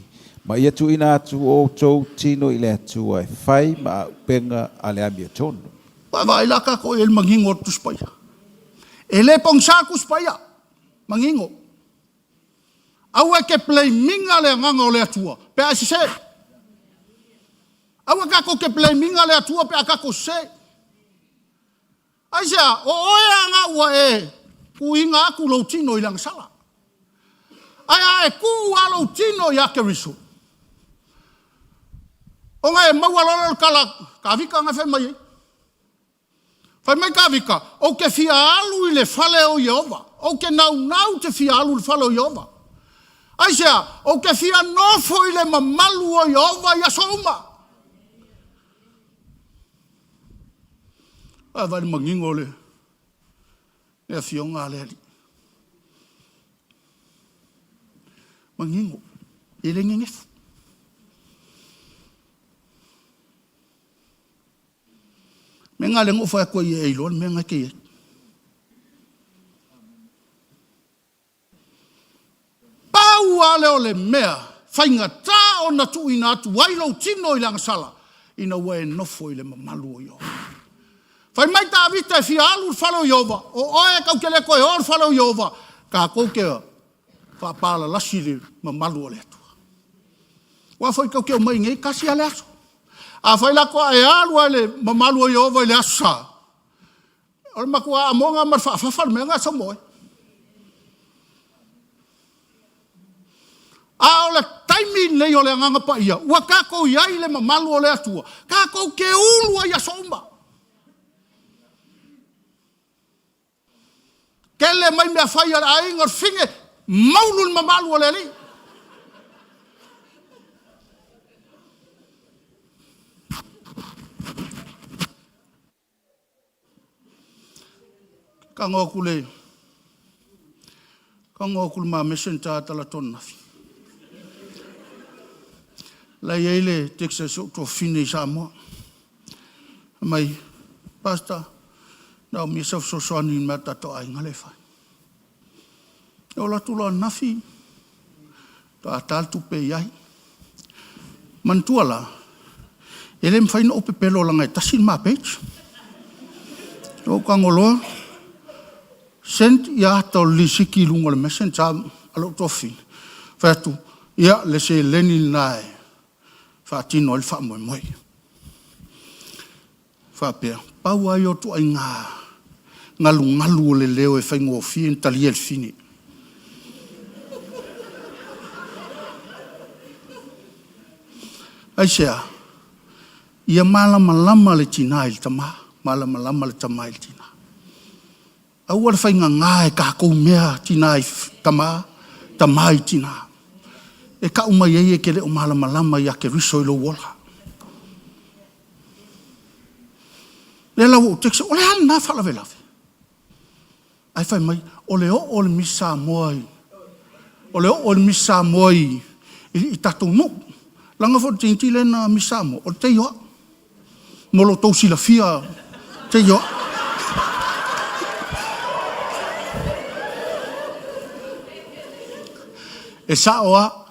Ma ia tu ina atu o tau tino i le atua e whai ma penga a le amia tonu. Vai la ka ko el mangingo tu spaya. Ele pong sa ku spaya. Mangingo. Awa ke play minga le nganga o le atua. Pe a se. Awa ka ko ke play minga le atua pe a ka ko se. Aisa o oea nga ua e ku inga aku lo tino i lang sala. Ai ku alo tino ya ke riso. O nga e mawalolo kala kavika nga fe mai. Fai mai kavika, o ke fia alu i le fale o Yehova. O ke nau te fia alu i le fale o Yehova. Aisea, o ke fia nofo i le mamalu o Yehova ia souma. A vale mangingo le. E a fionga ale ali. Mangingo. Ele ngengefu. Menga le ngofa ko ye ilon menga ke. Pau ale ole mea fainga ta ona tu ina tu wailo tino i lang sala ina we no foi le mamalu yo. Fai mai ta vita fi alu falo yova o oe ka ke le ko or falo yova ka ko ke fa pala la sili mamalu ole tu. Wa foi ka ke mai ngai kasi ale aso. A fai la ko e alu ale mamalu o Yehova ile asa. Ol makua amonga mar fa menga so moi. A ole taimi nei ole nganga pa ia. Wa ka ko ia ile mamalu ole atua. Ka ko ke ulu ia somba. Kele mai me fai ala ingor finge maulul mamalu ole li. Kango kule ma mesenta tala tonna fi. La yele Texas to finish amo. Mai pasta na mi so ni mata to ai ngale fa. Ola tulo nafi. To atal tu pe yai. Mantuala. Ele mfai no pe pelo langa tasin ma page. O kangolo sent ya to lisiki lungo le messenger alo tofi fatu ya le se lenil nai fatino il fa moi fa pe pa wa yo to ngalu le leo e fa ngo fi intali el fini aisha ya malama le tina il tama malama le tama il tina awal fai ngai ka ko mea tina tamai tina e ka uma ye ke le malama ya ke riso lo wala le la wo tekse ole han na fala vela ai fai mai ole misa moi ole misa moi i tatu mo langa fo tinti le na misa mo o te yo molo to si la fia te yo e sa oa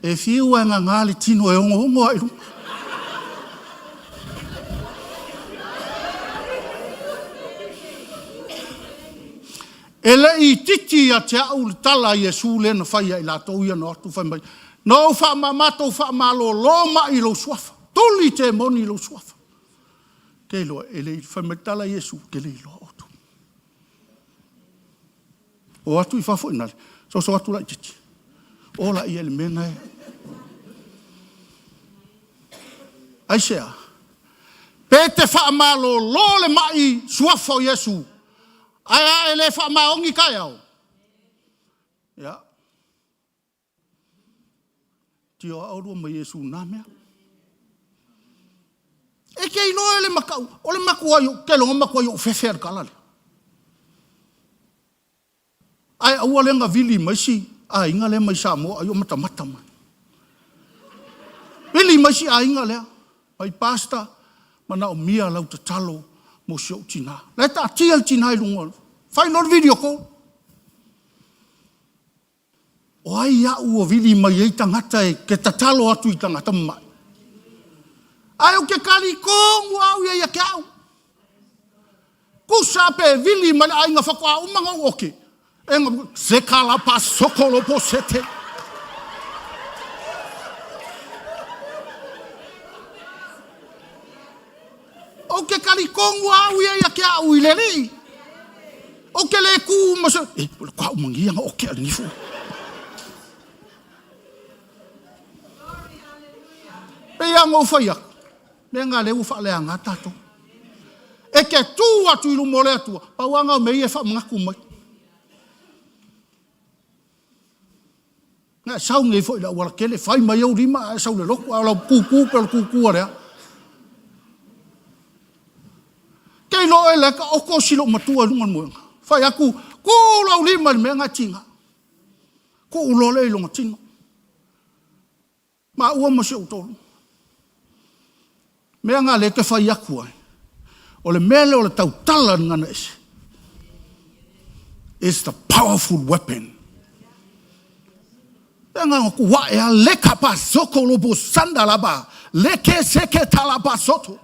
e fiu nga ngali tino e ongo ai ele i titi ya te au tala Yesu le na fai ai la to ia no tu fai mai no fa mama to fa malo lo ma i lo swafa tuli te moni lo swafa ke lo ele fai mai tala Yesu ke le lo oto o atu i fa fo ina so atu la titi ola i ele mena aisea pete fa malo lo le mai suafo Yesu aya ele fa ma ongi kaya ya tio audo ma Yesu na me e ke ino ele makau ole makua yo ke lo makua yo fefer kala ai awale nga vili masi a inga le mai samo ayo mata mai Vili mai si a inga le mai pasta mana o mia lau te talo mo sio tina le ta tia tina i lungo fai no video ko O ai au o vili mai ei tangata e ke tatalo atu I tangata mai. Ai o ke kali kongu au ia ke au. Kusa pe vili mai ai nga whakua umanga oke. E nga se kala pa sokolo po sete. O ke kali kongu au ia ke au I leri. O ke le ku masa. E kwa umangi nga oke ali nifu. Pe ia ngau whaiak. Me ngā leu whaalea ngā tātou. E ke tū atu I lumo le atua. Pauanga me I e whamangaku mai. Ngā sau ngei fo I la wala kele. Whai mai au rima. Sau le loko. Ala kūkū pela kūkū area. Kei lo e leka oko silo matua lungan muenga. Whai aku. Kū lau lima me ngā tinga. Kū ulo le ilonga tino. Ma ua masi au tolu. Mea ngā le ke whai aku ai. O le mele o le tautala ngana ese. It's the powerful weapon. Mea ngā ngoku wa ea leka pa soko lobo sandalaba. Leke seke talaba soto.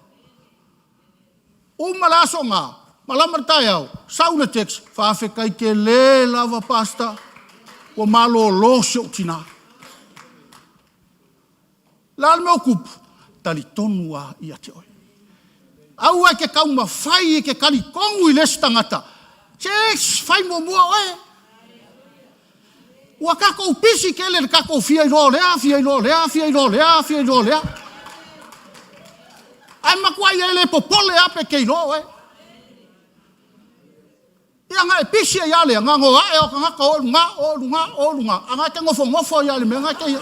O malaso ngā. Malamartai au. Sauna tex. Whawhekai ke le lava pasta. O malo lo seo tina. Lal me o kupu. Tali tonua I ate oi. Au ai ke kauma whai e ke kali kongu I lesu tangata. Ches, whai mo mua oe. Ua kako upisi ke le kako fia I roa lea, fia I roa lea, fia I roa lea, fia I roa lea. Ai makua I ele popole ape ke I roa oe. Ia nga e pisi e ale, nga ngoa e o ka ngaka o lunga. Anga te ngofo I ale me nga ke ia.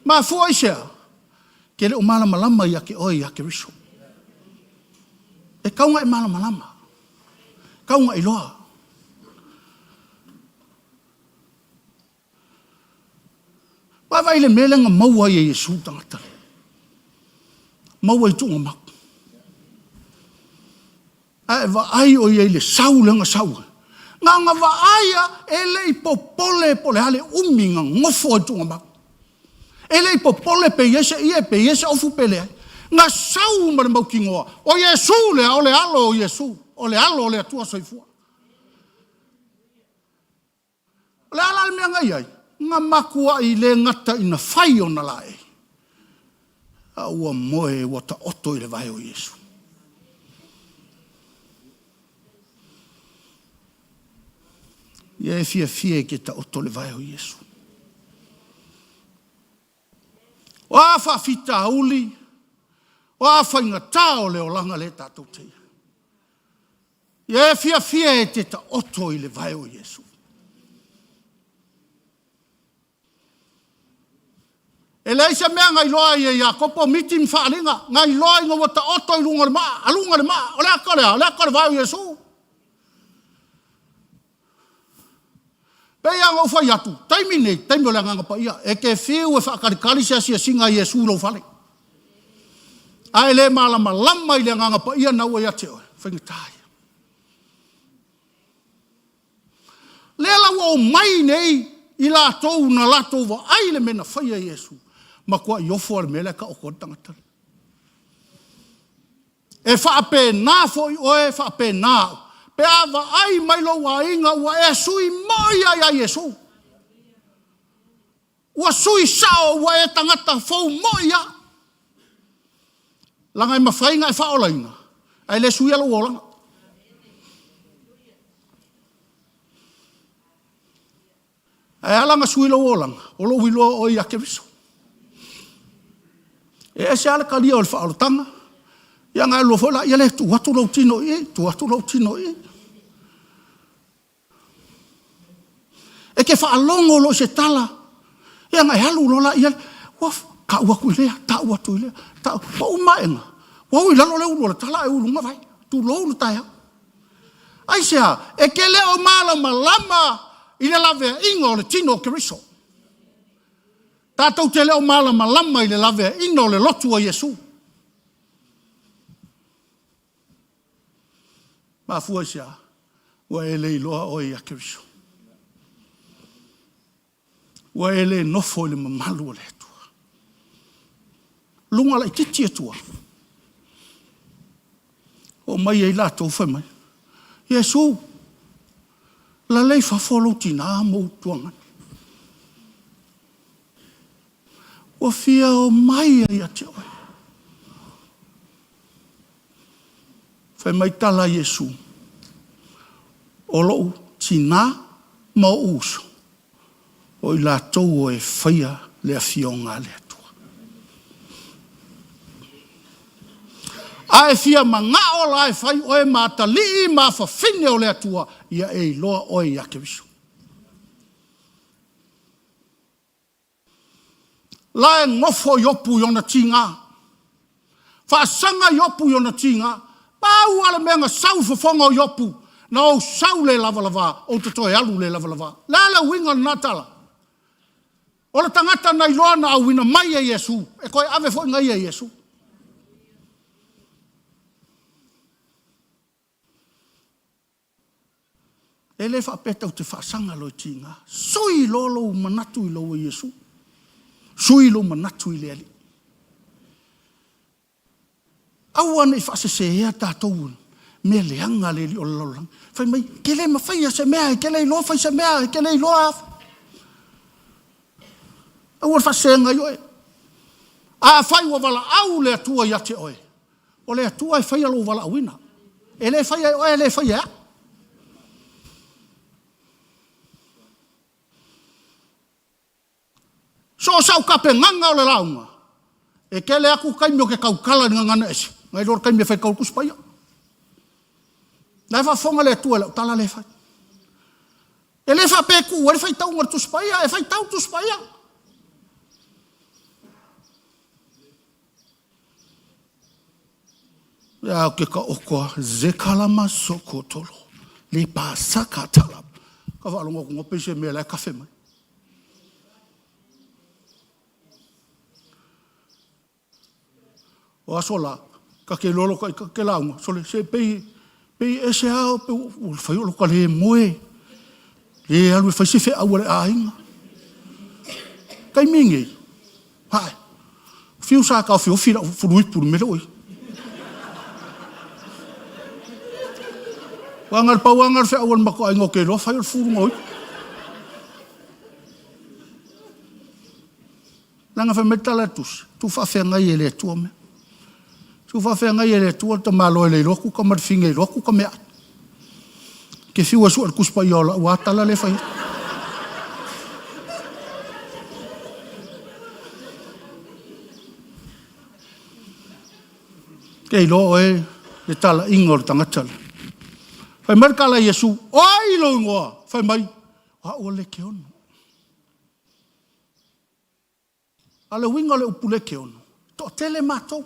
Ma fua isea, ke le o malama ia ke oi ia ke riso. E kaunga e malama. Kaunga I loa. Wawai le melenga maua I Yesu tangata. Maua I tunga maku. A e wa ai o I le sau lenga sau. Nga wa aia e le I popole pole hale uminga ngofo I tunga maku. Ele po pole pe yese ofu pele. Nga sau ma mau kingoa. O Yesu le ole alo o Yesu. Ole alo le atua soifua. Le ala me ngai ai. Nga makua I le ngata ina fai ona lae. A ua moe wata oto I le vai o Yesu. Ia fie ke ta oto le vai o Yesu. Wa fa fita uli. Wa fa inga tao le o langa le tātou te. Ie fia e te ta oto I le vai o Yesu. E leisa mea ngai loa I Iakopo mitin whaalinga. Ngai loa inga wata oto I lunga le maa. Alunga le maa. O lea kore vai o Yesu. Pea ngau whai atu, taimi nei, taimi o le nganga pa ia, e ke whiu e whakarikari sia singa Yesu lau whale. Ai le malama lama I le nganga pa ia na ua ia te oe, whaingatai. Le lau o mai nei, I la tou na la tou wa ai le mena whai a Yesu, ma kua I ofo al mele ka o kua tangatari. E whaape nā foi oe, whaape nā pe ava ai mai lo wa inga wa e sui moia ia Yesu. Wa sui sao wa e tangata fau moia. Langa I mawhainga e whaola inga. Ai le sui alo olanga. Ai alanga sui lo olanga. Olo wilo o ia ke riso. E se ala kalia o le whaola tanga. Ia ngai lo fola ia le tu watu lau tino I. E ke whaalongo lo se tala. Ia ngai halu lola ia. Waf, ka ua kui lea, ta ua tui lea. Ta ua umaenga. Wau I lalo le ulu le tala e ulu nga vai. Tu lo ulu tai hau. Ai sea, e ke leo malama lama I le lave ingo le tino ke riso. Tātou te leo malama lama I le lave ingo le lotu a Yesu. Ma fua sea, Wa ele loa o ia keriso. Wa ele nofo le mamalu le tua. Lunga la titi tua. O mai e la tau whai mai. Yesu, la lei whawholo tina mo tuangan. O fia o mai e ati oi. Whai mai tala Yesu. O lou tina ma uso. O i la tau o e whaia le a fionga le atua. A e fia ma ngā o la e whai o e mata li ma whawhine o le atua ia e loa o e ake visu. La e ngofo yopu yona tinga. Whaasanga yopu yona tinga. Pau ala menga sau whawhonga o yopu. Na o sau le lava lava, o te toi alu le lava lava. La winga natala. O la tangata na iloa na awina mai e Yesu. E koe ave fo ngai e Yesu. E le whapeta o te whaasanga lo tinga. Sui lolo manatu i lo e Yesu. Sui lo manatu i le ali. Awana i whaasese ea tātou me leanga le li o lolang. Whai mai, ke le mawhaia se mea, ke le loa whai se mea, ke le loa afu. Awana whaasenga i oe. A whai wa wala au le atua i ate oe. O le atua e whai alo wala awina. E le whai oe, le whai ea. So sau kape nganga o le launga. E ke le aku kaimio ke kaukala ni ngana esi. Ngai lor kaimio whai kaukus paia. Nai fa fonga le tua le tala le fai. E le fa peku, e le fai tau ngar tu spaia, e fai tau tu spaia. Ya ke ka okoa zekalama soko tolo. Le pa saka talap. Ka walonga ko ngopese me la kafe mai. O asola ka ke lolo ka ke launga, sole se pei ese ao pe o fai o ka le moe. Le alu fai se fe awale ainga. Kai mingi. Hai. Fiu sa ka fiu fira furui pur me loi. Wangar pa wangar fe awal mako aingo ke lo fai o furu ngoi. Langa fe metala tus. Tu fa fe ngai ele tu me. Tu fa fe ngai ele tu to malo ele lo ku ka mar finge lo ku ka me. Ke fiu asu al kuspa yola wa tala le fai. Ke lo e le tala ingor tangatala. Fai markala Yesu, oi lo ngoa, fai mai, a o le ke ono. Ale winga le upule ke ono. To tele matou.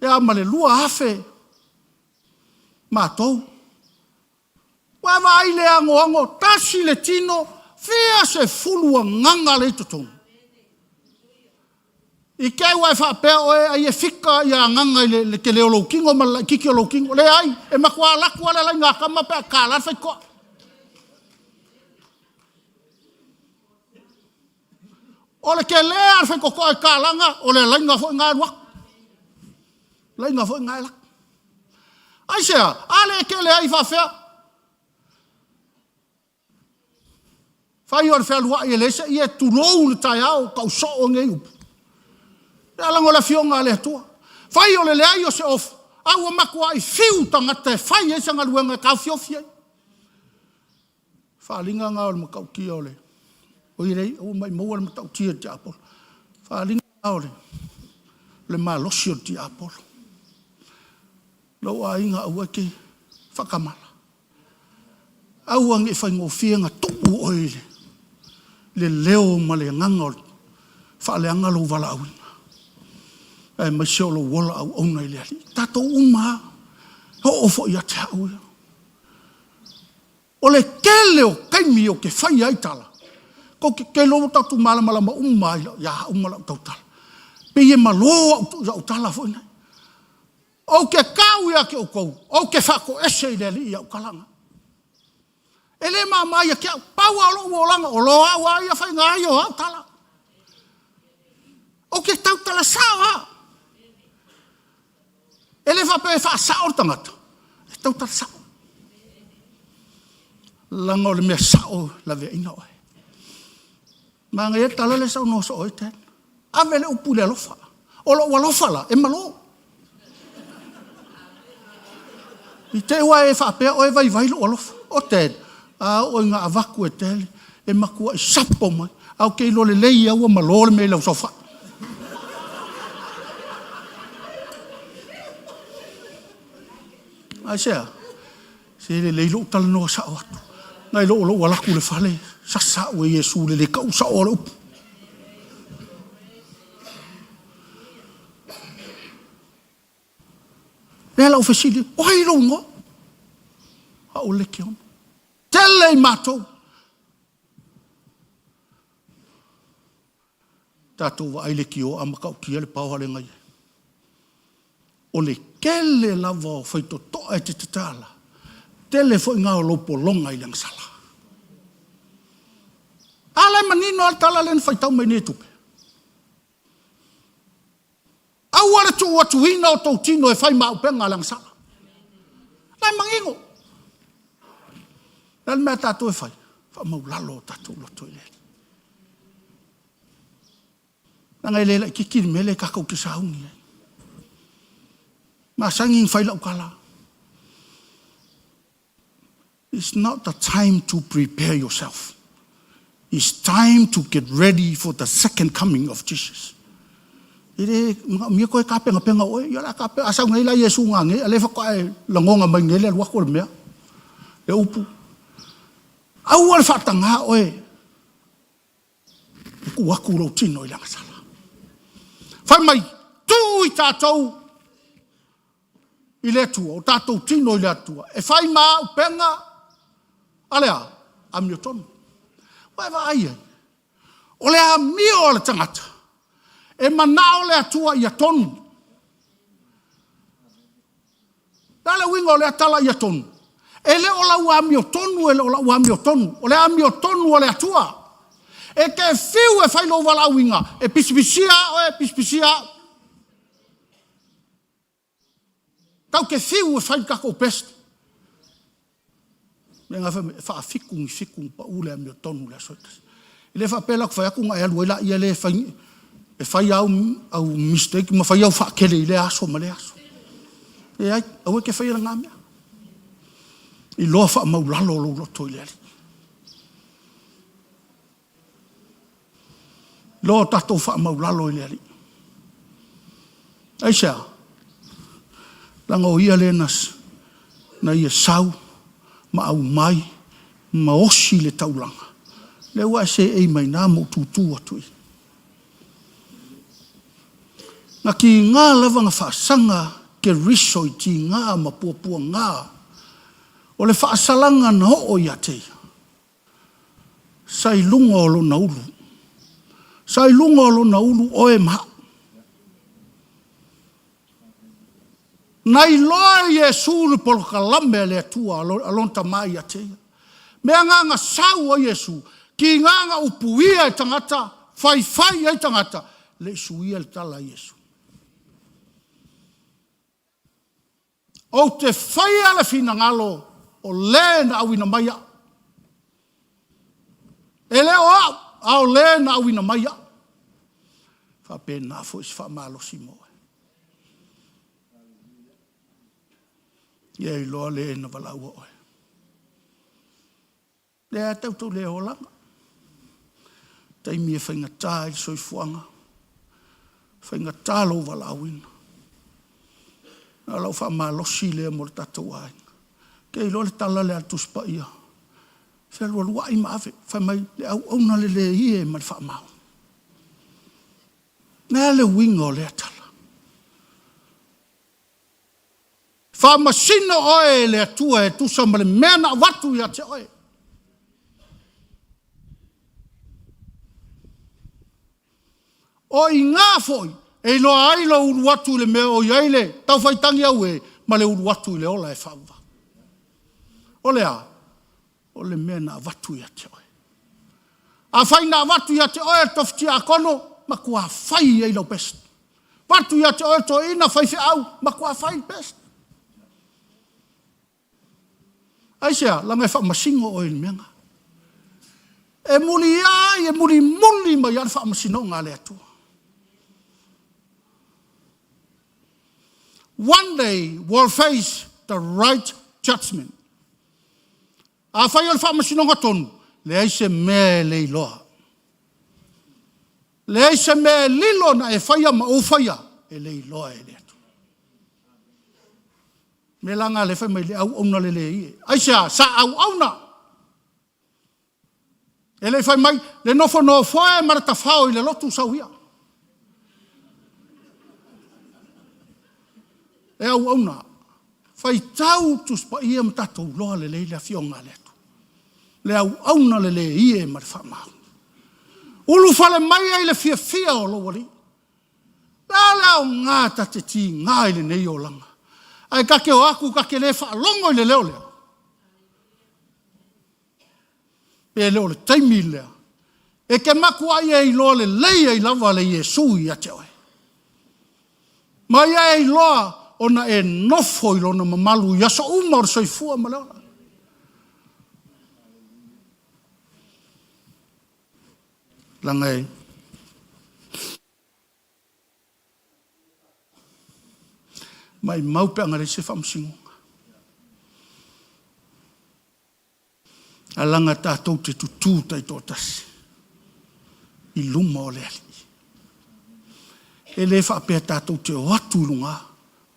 E amale lua afe. Matou. Wa vai le ango tasi le tino, fia se fulua nganga le tutonu. I kei wai whapea oe ai e whika i a nganga le ke leo lo kingo, ma kiki o lo kingo. Le ai, e makua laku ala lai ngā kama pea kālar whai koa. O le ke lea whai koko e kālanga, o le lai ngā fo ngā ruak. Lai ngā fo ngā lak. Ai sea, ale ke lea i whapea. Whai ora whea lua i e lese, i e turou le tai au, kau so o ngei upu. E alango la fionga le tua. Fai o le leai o se ofu. Au o makua i fiu tangata e fai e sanga luenga kau fiofia. Whaalinga ngā o le makau kia o le. O i rei, o mai maua le matau tia ti apolo. Whaalinga ngā o le. Le maa losi o ti apolo. Lau a inga au ake whakamala. Au ange whai ngō whianga tupu o i le. Le leo ma le nganga o le. Whaaleanga lo wala awin. E mai se olo wala au ona i le ali. Tato uma. Ho ofo i ate au. O le kele o kaimi o ke whai ai tala. Ko ke lomo tatu malama uma i la. Ia uma la tau tala. Pe ie maloa au tala fo ina. O ke kau ia ke o kou. O ke whako ese i le li ia o kalanga. Ele mama ia ke pau alo uolanga. O loa ua ia whai ngā ia o au tala. O ke tau tala sawa. Ele whape e wha sao tangata. E tau tala sao. Langa o le mea sao la vea ina oe. Mga e tala le sao no so oe ten. Ave le upu le alofa. O lo walofa la, e malo. I te ua e whapea o e vai vai lo alofa. O ten, a o ngā avaku e tele, e makua i sapo mai. Au kei lo le lei au a malo le mei lau sofa. Ai sea, se le lei lo tala noa sao atu. Ngai lo walaku le whale, sasa ue Yesu le kau sao o le upu. Lea lau whesili, oi rongo. A o leke on. Tele i mātou. Tātou wa aileki o amakau kia le pauhale ngai. O le kele lava o whaito toa e te tatala. Tele fo ngā o lopo longa i lang sala. Alai manino al tala len whaitau mai ne tupe. Au ala tu watu hina o tau tino e whai maupenga lang sala. Lai mangingo. Lai mea tātou e whai. Wha mau lalo o tātou loto i lele. Nanga i lela i kikiri mele kakau te saungi. Ma sanging whai lau kala. It's not the time to prepare yourself. It's time to get ready for the second coming of Jesus. Ire mia koe ka penga penga oe, ia la ka pe asa ngai la Yesu ngange, ale fa koe langonga mai ngele wa ko mea. E upu. Au al fatanga oe. Ku wa ku ro tino i langa sala. Fa mai tu i tātou i le tua, o tātou tino i le tua. E fai mā upenga, alea, a mio tonu. Wai wa ai ai. O le a mio o le tangata. E manao le atua i a tonu. Dale winga o le atala i a tonu. E le o la ua mio tonu, e le o la ua mio tonu. O le a mio tonu o le atua. E ke fiu e fai lo wala winga. E pispisia o e pispisia. Tau ke fiu e fai kako peste. Me nga fa fikung pa ule a mio tonu le soitas. I le fa pela kwa yaku nga e aluela i le fai e fai au mistake ma fai au fa kele i le aso ma le aso. E ai, au e ke fai la ngamea. I loa fa mau lalo lo loto i le ali. Loa tatou fa mau lalo i le ali. Aisha, langa o ia le nas na ia sau ma au mai ma osi le taulanga. Le ua se ei mai nā mo tutu atui. Nga ki ngā lawanga whaasanga ke riso i ti ngā ma puapua ngā. O le whaasalanga na ho i ate. Sai lunga o lo na ulu. Sai lunga o lo na ulu o e maha. Nai loa Yesu le polo kalame le atua alonta mai ate. Mea nganga sau o Yesu. Ki nganga upuia e tangata. Fai e tangata. Le suia le tala Yesu. O te whai ala fina ngalo o le na awina maia. E leo au le na awina maia. Whape na fo is whamalo si moe. Ia i loa le na walau oe. Le a tautou le holanga. Taimi e whaingatā i soifuanga. Whaingatā lo walauina. Na lau wha malosi lea mo le tatou ainga. Kei lo le tala le atuspa ia. Whea lua lua i maawe. Wha mai le au auna le le ie ma le wha mau. Nea le winga o le atala. Wha masina oe le atua e tusa ma le mena watu ia te oe. O i ngā foi E loa ai lo ulu atu le mea o iaile, tau whaitangi au e, ma le ulu atu le ola e whawa. O lea, o le mea na watu ia te oe. A whai na watu ia te oe tofti a kono, ma kua whai ei lau pest. Watu ia te oe to ina whai whi au, ma kua whai pest. Aisea, langa e wha masingo o il meanga. E muli ai, e muli ma iar wha masino ngā le atua. One day we'll face the right judgment. A whai al wha masino ngā tonu, le aise mea le iloa. Le aise mea lilo na e whaia ma o whaia, e le iloa e le atu. Me langa le whai mai le au auna le ie. Aisea, sa au auna. E le whai mai, le nofo no whae marata whao i le lotu sauhia. E au auna. Whai tau tuspa ia mtatou loa le le fionga le atu. Le au auna le ie ma le whamau. Ulu whale mai ai le fia o lo wali. Le au ngāta te ti ngā i le nei o langa. Ai kake o aku, kake le wha longo i le leo leo. E leo le taimi lea. E ke maku ai e loa le leia i lava le Iesu i ate oe. Mai e loa ona e nofo i lona mamalu i aso uma o soifua ma leo. Langa e. Mai maupe angare se whamsingunga. A langa tātou te tutu tai tō tasi. I luma o le ali. E le whaapea tātou te o atu lunga.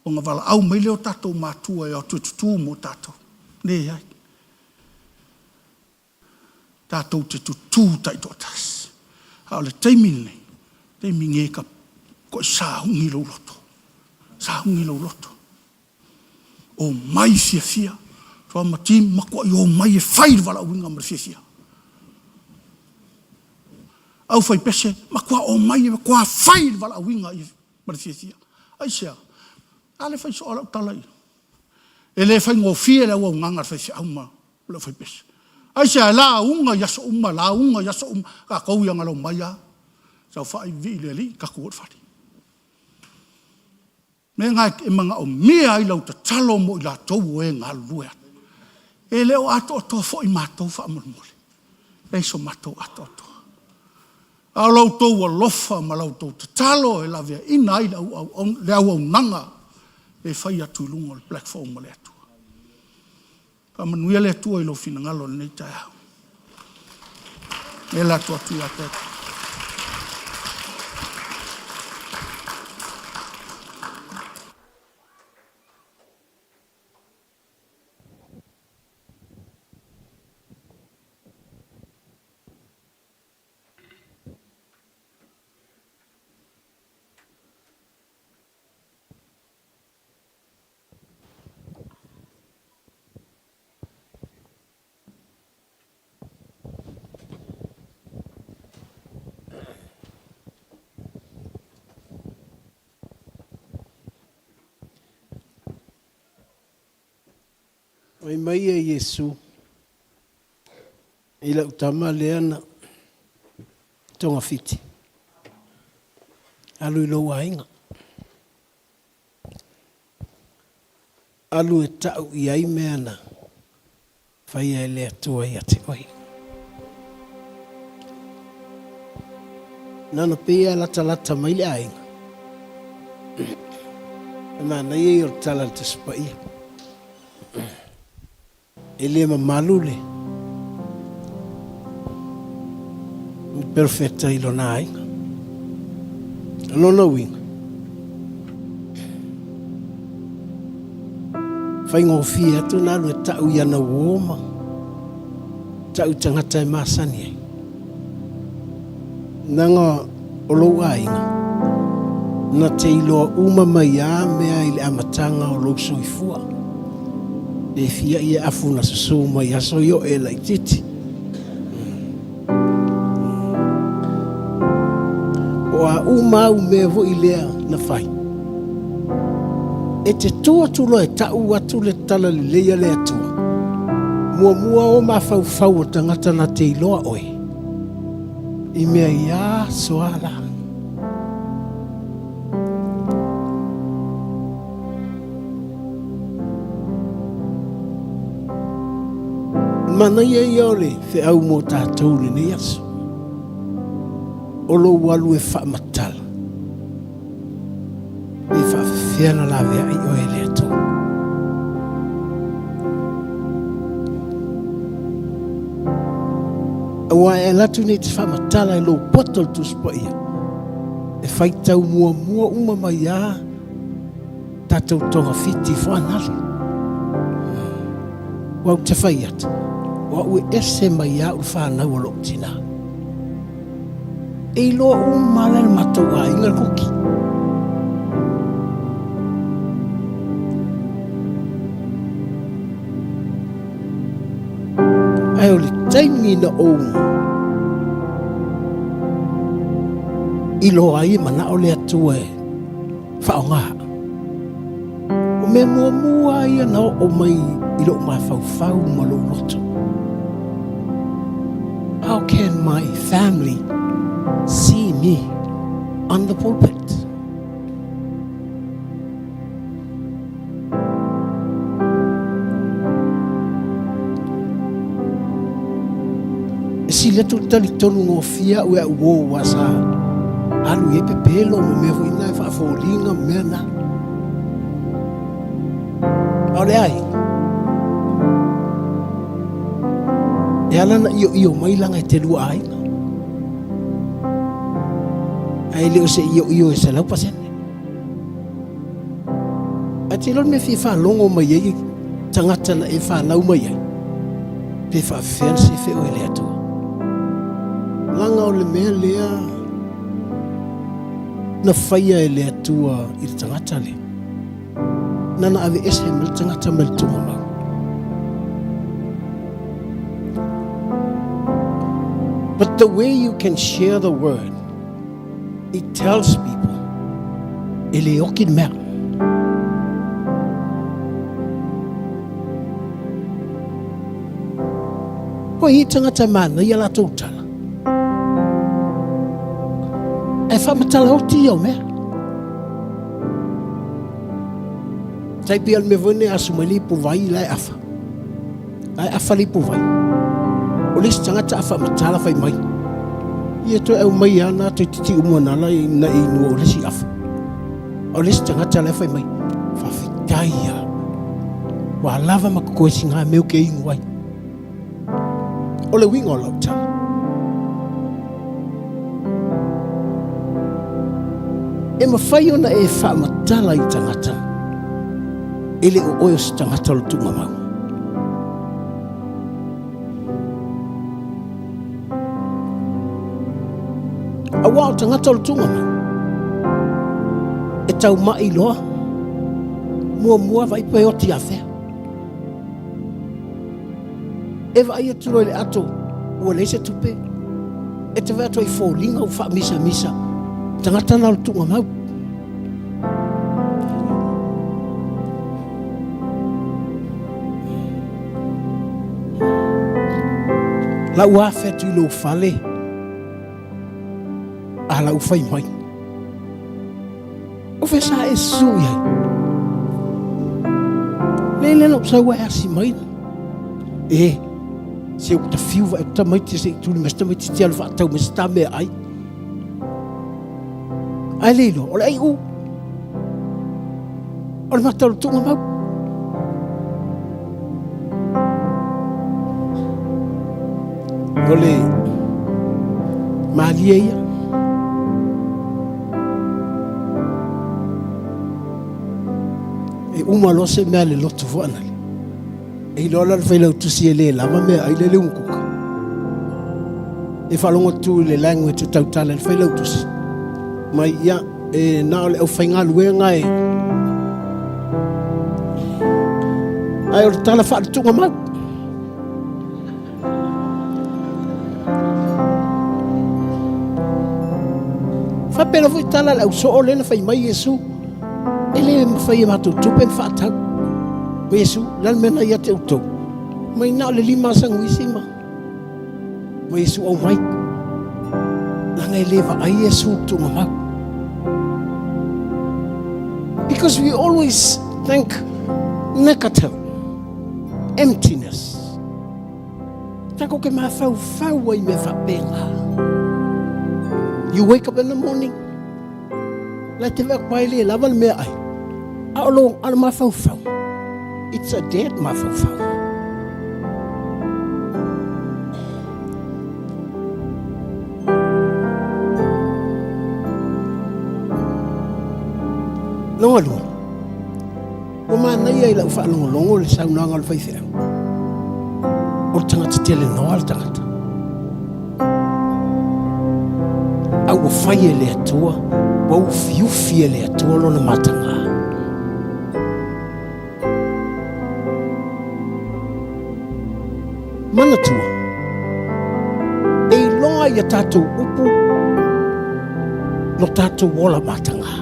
O ngā wala au mai leo tātou mātua e o te tutu mo tātou. Ne ai. Tātou te tutu tai tō tasi. Hao le teimini nei. Teimini e ka koe sāhungi lau loto. Sāhungi lau loto. O mai fia. Tua mati makua i o mai e whair wala uinga mara fia. Au whai pese, makua o mai e kua whair wala uinga mara fia. Aisea, ale whai so ala utalai. E le whai ngō fia le ua ungangar whai fia auma, le whai pese. Aisea, la unga yaso uma, ka kou yang alo mai a. Sau whai vi le li, ka kuot whari. Me ngai e manga o mea i lau ta talo mo i la tau e ngā luea. E leo ato ato fo i mātou wha amurumuri. E so mātou ato ato. A lau tau a lofa ma lau tau ta talo e la vea ina i le au nanga e whai atu lungo le platform mo le atua. Ka manuia le atua i lo fina ngalo nei tai au. E la atua atu i ate. Mai mai e Iesu. I la utama leana tonga fiti. Alu i lo wainga. Alu e tau i ai meana. Whai e lea tua i ate oi. Nana pia lata mai le ainga. E mana i o tala te spa ia. Ele mamalule. Perfetta ilonai. Lona wing. Fai ngofia tu na lu tau ia na woma. Tau tangata masani. Nanga olowainga. Na te iloa uma mai a mea ile amatanga o lo soifua. E fia ia afuna susu mai aso yo e la ititi. O o a uma u me vo ilea na fai e te tua tulo e tau atu le tala le leia le atua mua o ma fau o tangata na te iloa oe i mea ia soala mana ia ole fe au mo tātou le ne aso o lo walu e wha matala e wha whiana la vea i oe le ato awa e latu nei te wha matala e lo potol tu spo ia e whai tau mua uma mai a tātou tonga fiti whanalo wau te whai atu wa ue ese mai a u whanau o lo tina e loa umala le matou a inga kuki ai o le taimi na o i loa ai mana o le atua e whaonga o me mua ia na o mai i lo mawhau ma lo loto. How can my family see me on the pulpit? Si le tu tali tonu ngo fia ua uo wasa alu e pepelo mo me voina fa folinga mena ole ai Yala na iyo mai lang ay telu ay. Ay leo se iyo sa lau pasen. At silon me fifa longo mai ay tangata na ifa lau mai ay. Fifa fancy fe o le ato. Langa o le mea lea na faya le atua i tangata le. Nana ave ese mel tangata mel tunga mau. But the way you can share the word, it tells people, ele okin mer. Ko hitanga tamana yala totala. E fa matala oti yo me. Tai pial me vone asumali pu vai la afa. Ai afa li pu vai. O lesi tangata afa matala fai mai. Ia to au mai ana te titi umona la na inu o lesi afa. O lesi tangata la fai mai. Fa fitaia. Wa lava makokoesi ngā meu ke ingu wai. O le wingo lau tala. E mawhai ona e wha matala i tangata. Ele o oio si tangata lo tunga mau. Awa o tangata o tunga mau. E tau mai loa. Mua vai pai o ti awhea. E vai e turo le ato. Ua leise tupe. E te vea toi fōlinga u wha misa. Tangata na o tunga mau. La ua fetu i lo fale. A la ufai mai. O fe sa e sui ai. Lele no sa ua asi mai. Se o ta fiu va ta mai te se tu me sta mai te alfa ta me sta me ai. Ai lelo, o ai u. O ma ta tu ma. Ole Malia. E uma lo se me le lotu vana. E lola le fai lau tusi e le lava mea ai le le unkuka. E whalongo tu le langue te tautala le fai lau tusi. Mai ia e nao le au fai ngā luenga e. Ai o le tala wha le tunga mau. Whapena fui tala lau so o lena whai mai Yesu. Ele whai matu tupe whaatau. O Yesu, lan mena ia te utou. Mai na le lima sang wisima. O Yesu au mai. Langa eleva ai Yesu tu mamau. Because we always think negative, emptiness. Tako ke ma fau ai me whapenga. You wake up in the morning. Let te wak pai le lava le mea ai. Aolong ala ma fau. It's a dead ma fau. Longa lunga. O mana ia ila ufa longo le saunanga le whaifea. O tangata tele noa le tangata. Au o whai e le atua, wau fiufi e le atua lona matanga. Mana tua. E longa ia tātou upu, no tātou wola matanga.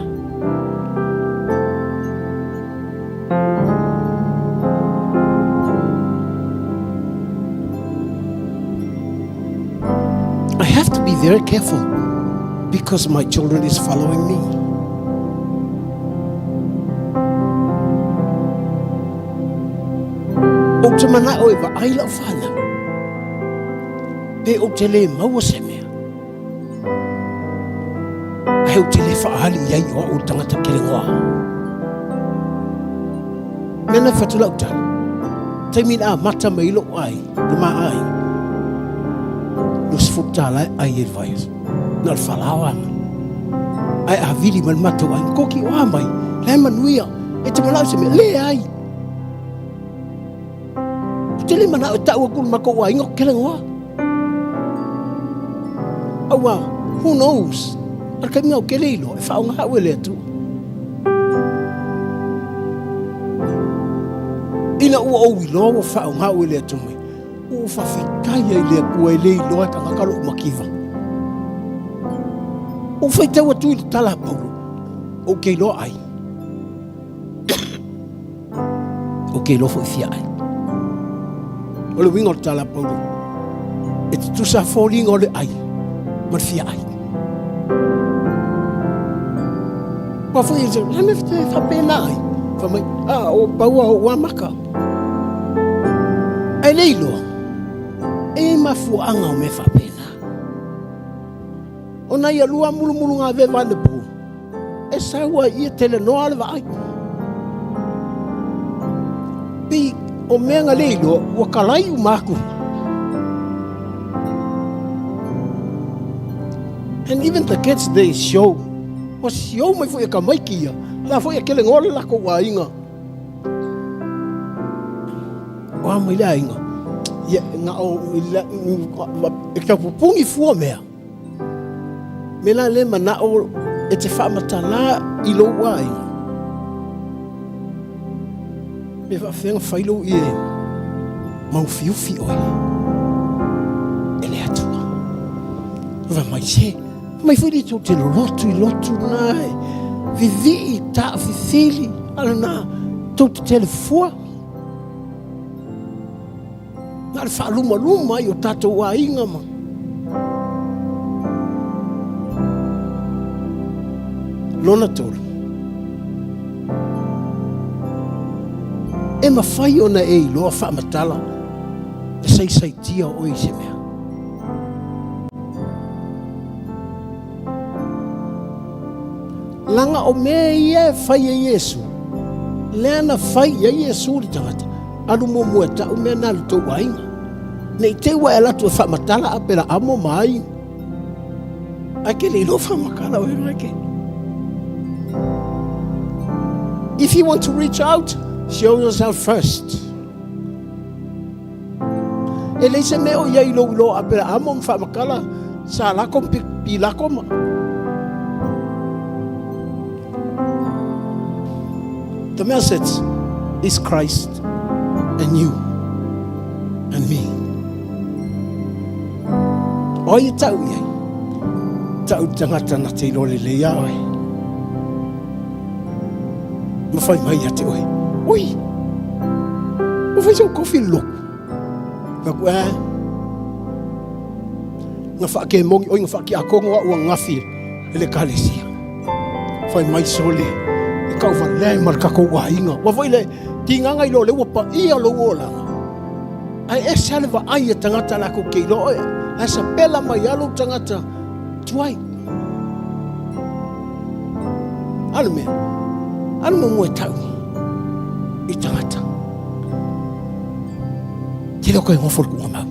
I have to be very careful because my children is following me. O te mana o eva aila o whana. Pe o te le maua se mea. Ai o te le whaahali iai o o tangata kere ngoa. Mena whatulau tala. Taimina a mata mailo ai, le maa ai. Nos futala ai advice. Nal falawa. Ai a vili man mata ai koki o amai. Le manuia. E te malau se me le ai. Te le mana o tau akul mako wa ingo kele ngoa. Awa, who knows? Ar kai miau kele ilo. E whaunga hawe le atu. Ina ua au ilo wa whaunga hawe le atu mai. O whawhikaya i lea kua i le ilo e ka ngakalo umakiva. O whaitau atu i tala Paulo. O kei lo ai. O kei lo fo i fia ai. O le wingo tala Paulo. E te tusa falling o le ai. Ma fia ai. Wa fo i se, lame te whapena ai. Whamai, o paua o wamaka. Ai leilo. E mafuanga o me whapena. O nai alua mulu ngā vewa ne pū. E saua ia tele noa le vai. Pi o mea ngā leilo, ua kalai u māku. And even the kids they show. O show mai fo e ka maiki ia. La fo e kele ngole lako wa inga. Wa mai la inga. Ia nga o e ka pupungi fua mea. Me la le mana o e te whamatala i lo wai. Me whawhenga whailo i e mau fiufi oi. E le atua. Wa mai se, mai whiri tō te lotu i lotu nai. Vivi i ta fifili, ala nā tō te telefua. Nā le whaaluma i o tātou a inga ma. Lona tōru. E mawhai ona e i loa whaamatala. E sei tia o i se mea. Langa o mea ia e whai e Yesu. Lea na whai e Yesu li tangata. Alu mo mua ta o mea nā li tō wainga. Nei te wa e latu e whaamatala a pera amo mai. Ake le ilo whaamakala o e rake. If you want to reach out, show yourself first. E leise me o ia ilo a pera amo mwhamakala sa lako pi lako ma. The message is Christ and you and me. O i tau iai. Tau tangata na te ilo le lea oe. Mawhai mai a te oe. Oi! O whai sau kofi lok. Ka kua nga whaake mongi oi nga whaake a kongoa ua ngafi ele kalesia. Whai mai sole. E kau whalea maraka ua inga. Wa whai le ki nganga ilo le wapa ia lo ola. Ai e sale wa ai e tangata lako ke ilo oe. Ai sa pela mai alo tangata. Tuai. Alme. Alme mua tau. I tangata. Te loko e ngofol kua mau.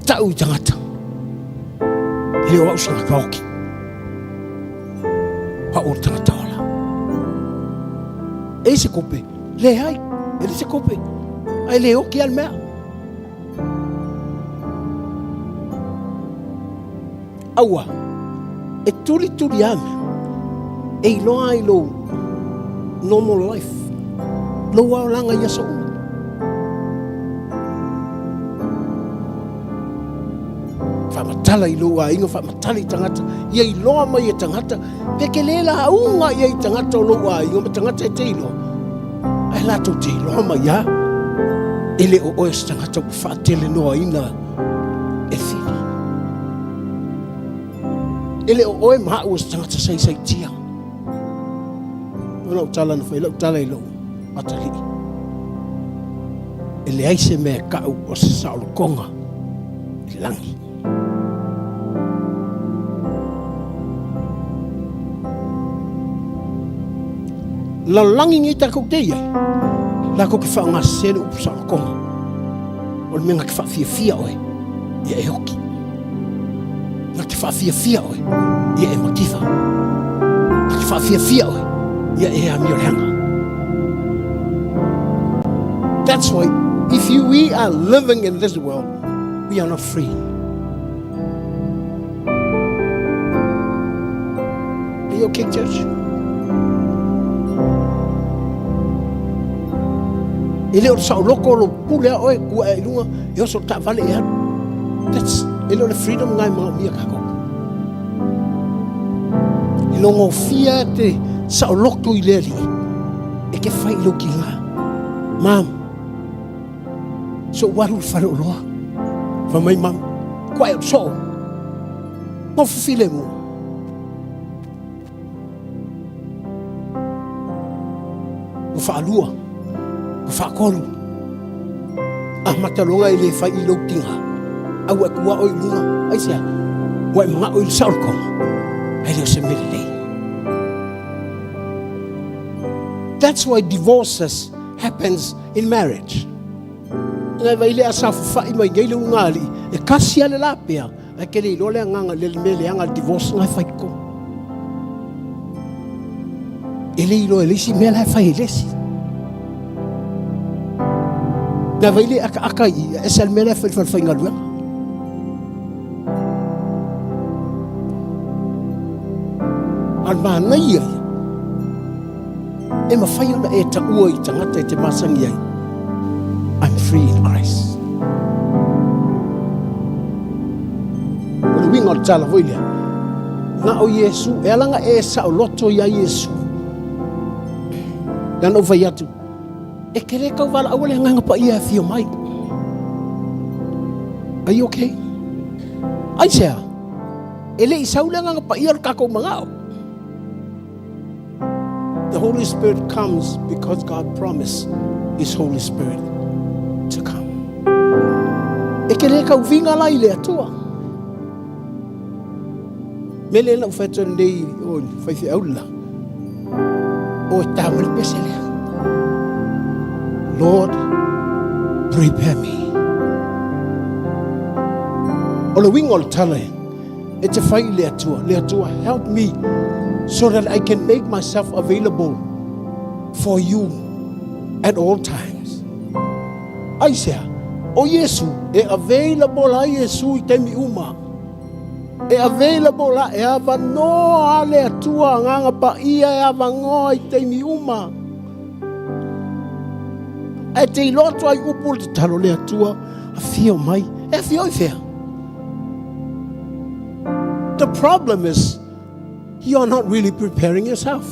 Tau i tangata. He o au sanga kaoki. Pa o tangata ola. E se kope. Le hai. E se kope. Ai le oki al mea. Aua. E turi ame. E iloa ilo normal life. Lo wa langa ia sa uma. Whamatala i loa inga, whamatala i tangata. Ia i loa mai e tangata. Peke lela haunga ia i tangata o loa inga, ma tangata e te ilo. Ai lato te iloa mai ia. Ele o oes tangata ku whaatele noa ina e whini. Ele o oe maha uas tangata sai tia. Lau tala na whai, lau tala i lau atali. Ele aise mea kau o se saolo konga i langi. La langi ngi tako te iai. La ko ki wha ngā sere upu saolo konga. O le menga ki wha fia oe, ia e hoki. Nga ki wha fia oe, ia e makifa. Nga ki wha fia oe, ia e amioranga. That's why if we are living in this world, we are not free. Are you okay, church? Ele o sa loko lo pulea oe kua e lunga e o so ta vale e hanu. That's ele o le freedom ngai mga mia kako. Ele o ngofia te sa loko i leri e ke fai lo ki ngā. Mam, so waru whare o loa. Wa mai mam, kua e o so. Ngofu file mu. Ufa alua. Whakolu. Matalonga i le whai i lau tinga. Au e kua oi lunga. Ai sea. Wai mga oi saurkonga. Ai leo se mere lei. That's why divorces happens in marriage. Ngai vai le asa whai mai ngai leu ngali. E kasi ale la pia. Ai ke le lole nganga le mele anga divorce ngai whai ko. Ele ilo elisi mea lai whai elesi. Nga vaile aka i esal mele whai ngalua. Al mana ia. E mawhai ona e ta ua i tangata e te masangi ai. I'm free in Christ. Ole winga o tala voile. Nga o Yesu, e alanga e sa o loto ia Yesu. Nga no vai atu. E kere kau wala awale nganga pa ia fio mai. Are you okay? Ai sea. Ele isaule nganga pa ia kako mangao. The Holy Spirit comes because God promised His Holy Spirit to come. E kere kau vinga lai le atua. Mele na ufeto nei o fai aula. O tamal pesele. Lord, prepare me. Ola wingol tale. It's a fai le atua. Help me so that I can make myself available for you at all times. Ai sea, o Yesu e available a Yesu i te mi uma. E available la e ava noa le atua nganga pa ia e ava ngoa i te mi uma. E te iloto ai upu te talo le atua a fio mai, e fio I fea. The problem is, you're not really preparing yourself.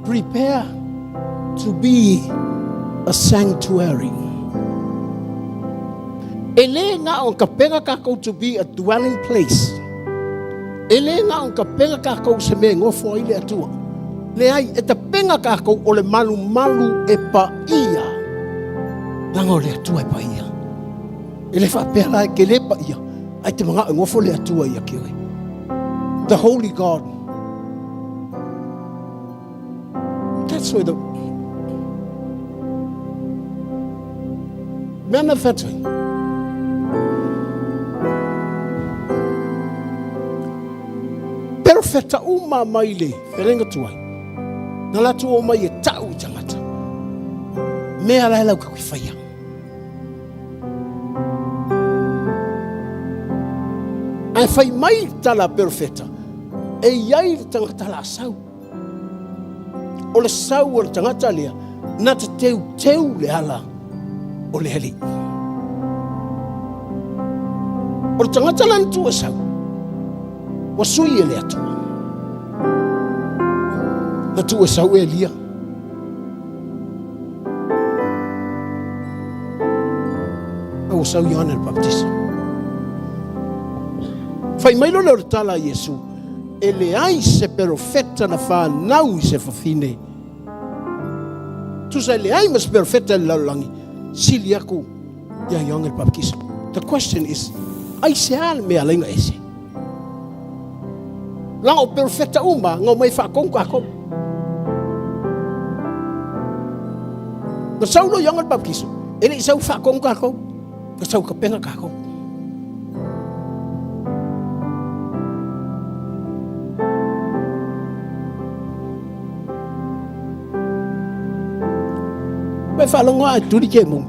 Prepare to be a sanctuary. Ele nga on kapenga kako to be a dwelling place. Ele nga on kapenga kako se me ngofo ile atua. Le ai e penga kako o le malu e pa ia. Lango le atua e pa ia. Ele fa pela ke le pa ia. Ai te mga ngofo le atua ia kiri. The holy God. That's where the manufacturing. Perfecta uma maile, ferenga tuai. Na la tu mai e tau tangata. Me ala lau ka kuifaya. Ai fai mai tala perfecta. E iai tangata la sau. O le sau o le tangata lea, na te teu le ala o le heli. O le tangata lan tu e sau, wa sui e le atua. Na tu e sau e lia. O sau Ioana le Baptista. Fai mai lo le tala a Iesu. E le ai se perfetta na whanau I se whawhine. Tu sai le ai mas perfetta le laulangi. Sili aku ia Ioana le Baptista. The question is, ai se ale mea lainga ese. Lang o perfetta uma, ngau mai whakong kako. Na sau lo Ioana le Baptista. Ele I sau whakong kako. Na sau ka penga kako. Mai falongo ai turi ke mong.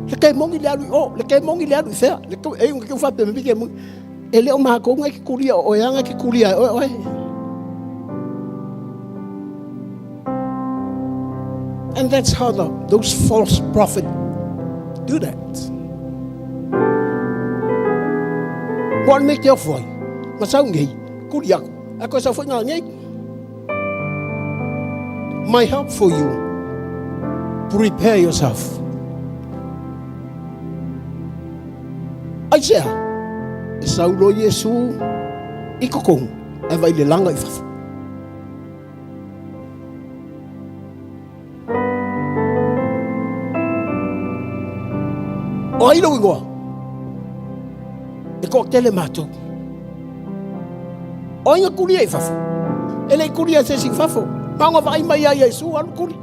Le kai mong ile alu o, le kai mong ile alu fea. Le ko e un ke fa pe me ke mong. Ele o ma ko ngai ki kulia o yanga ki kulia o. And that's how those false prophets do that. What make your voice? Masau ngai kulia. Ako sa foi ngai. My help for you. Prepare yourself. Aisea, e saulo Iesu I kokong, e vai le langa I fafu. O ai lo ingoa, e kok tele matou. O inga kuria I fafu, e le kuria se sing fafu, maunga vai mai a Iesu alu kuri.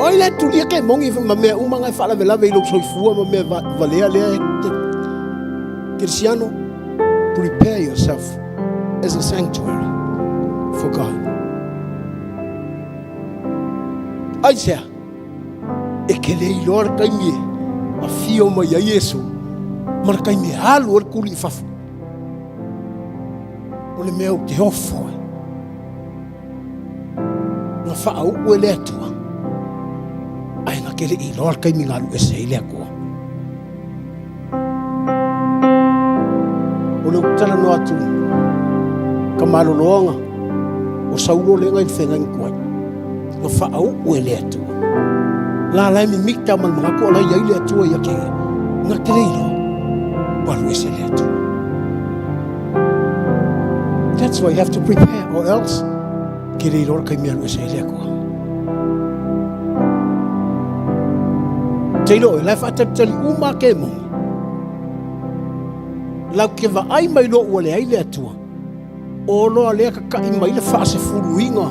Oi le tulia ke mongi ma me umanga fala vela velo soifua ma me valea le Cristiano, prepare yourself as a sanctuary for God. Aisea e ke le ilor kai me a fio ma ya Yesu mar kai me halu or kuli fafu o le meu te ofo na fa au o le atua ai na kele I lor kai mi ngalu ese ile ako o le utala no atu kamalo longa o saulo le ngai fenga ngoi na fa au o le atu la la mi mikta mal mga ko la ile atu ya ke na kele ilo walu ese le atu. That's why you have to prepare or else kele lor kai mi alu ese ile ako. Teilo e lai whatatali uma ke mo. Lau ke wa ai mai lo ua le aile atua. O loa lea ka kai mai le whaase furuinga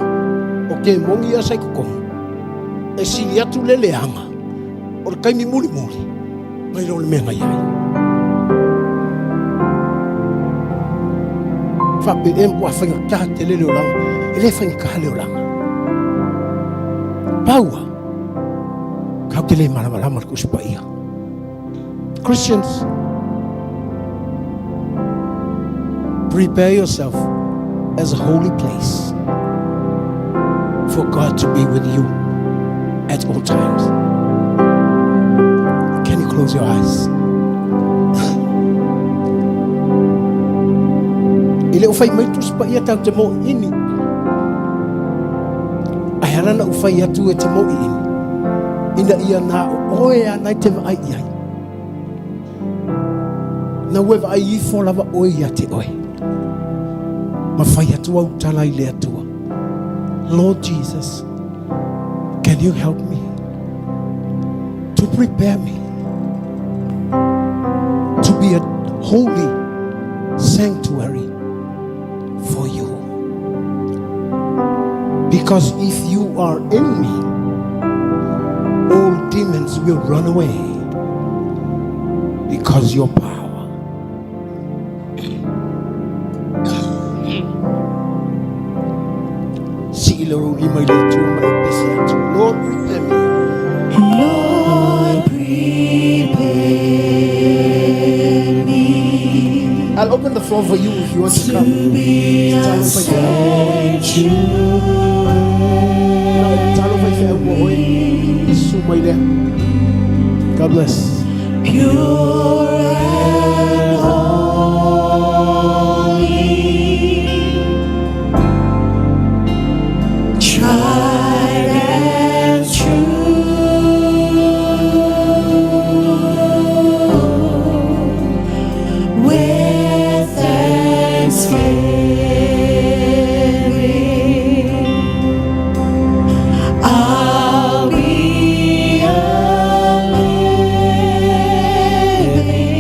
o ke mongi a sai kukonga. E sili atu le leanga. O le kaimi muli muli. Mai lo le menga iai. Whape empo a whainga ka te le leo langa. E le whainga ka leo langa. Paua. Kau ke le malama kusipa ia. Christians, prepare yourself as a holy place. for God to be with you at all times. Can you close your eyes? Ile ufai mai tu spa ia tau te mo ini. Ai harana ufai atu e te mo ini. Ina ia na oe anai te vai ai. Na wewa ai I fo lava oe ia te oe. Ma fai atu au tala I le atua. Lord Jesus, can you help me to prepare me to be a holy sanctuary for you? Because if you are in me, all demons will run away because your power. Lord, prepare me. Lord, prepare me. I'll open the floor for you if you want to come. To be a sanctuary, God bless. pure and holy, tried and true, with thanksgiving, I'll be a living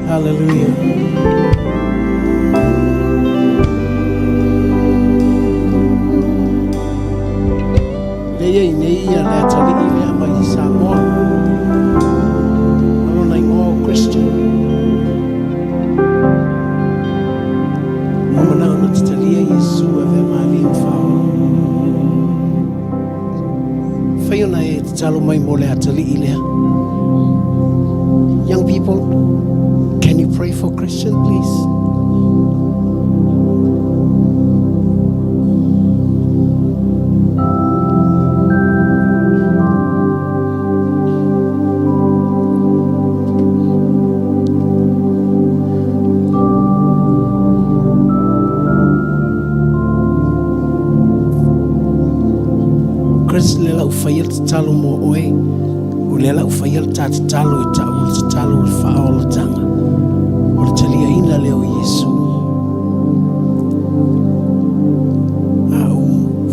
Hallelujah. Leia i nei ia lea tali i lea mai i Samoa. Marona i ngō Christian. Mamana ona te talia Yesu e ve maali o whao. Whaiona e te talo mai mo lea tali i lea. Young people, can you pray for Christian, please? Chris le lau whaia te talo mo oe, o le lau whaia ta te talo e ta o te talo le whaola tanga. O le talia ina leo Yesu. Au,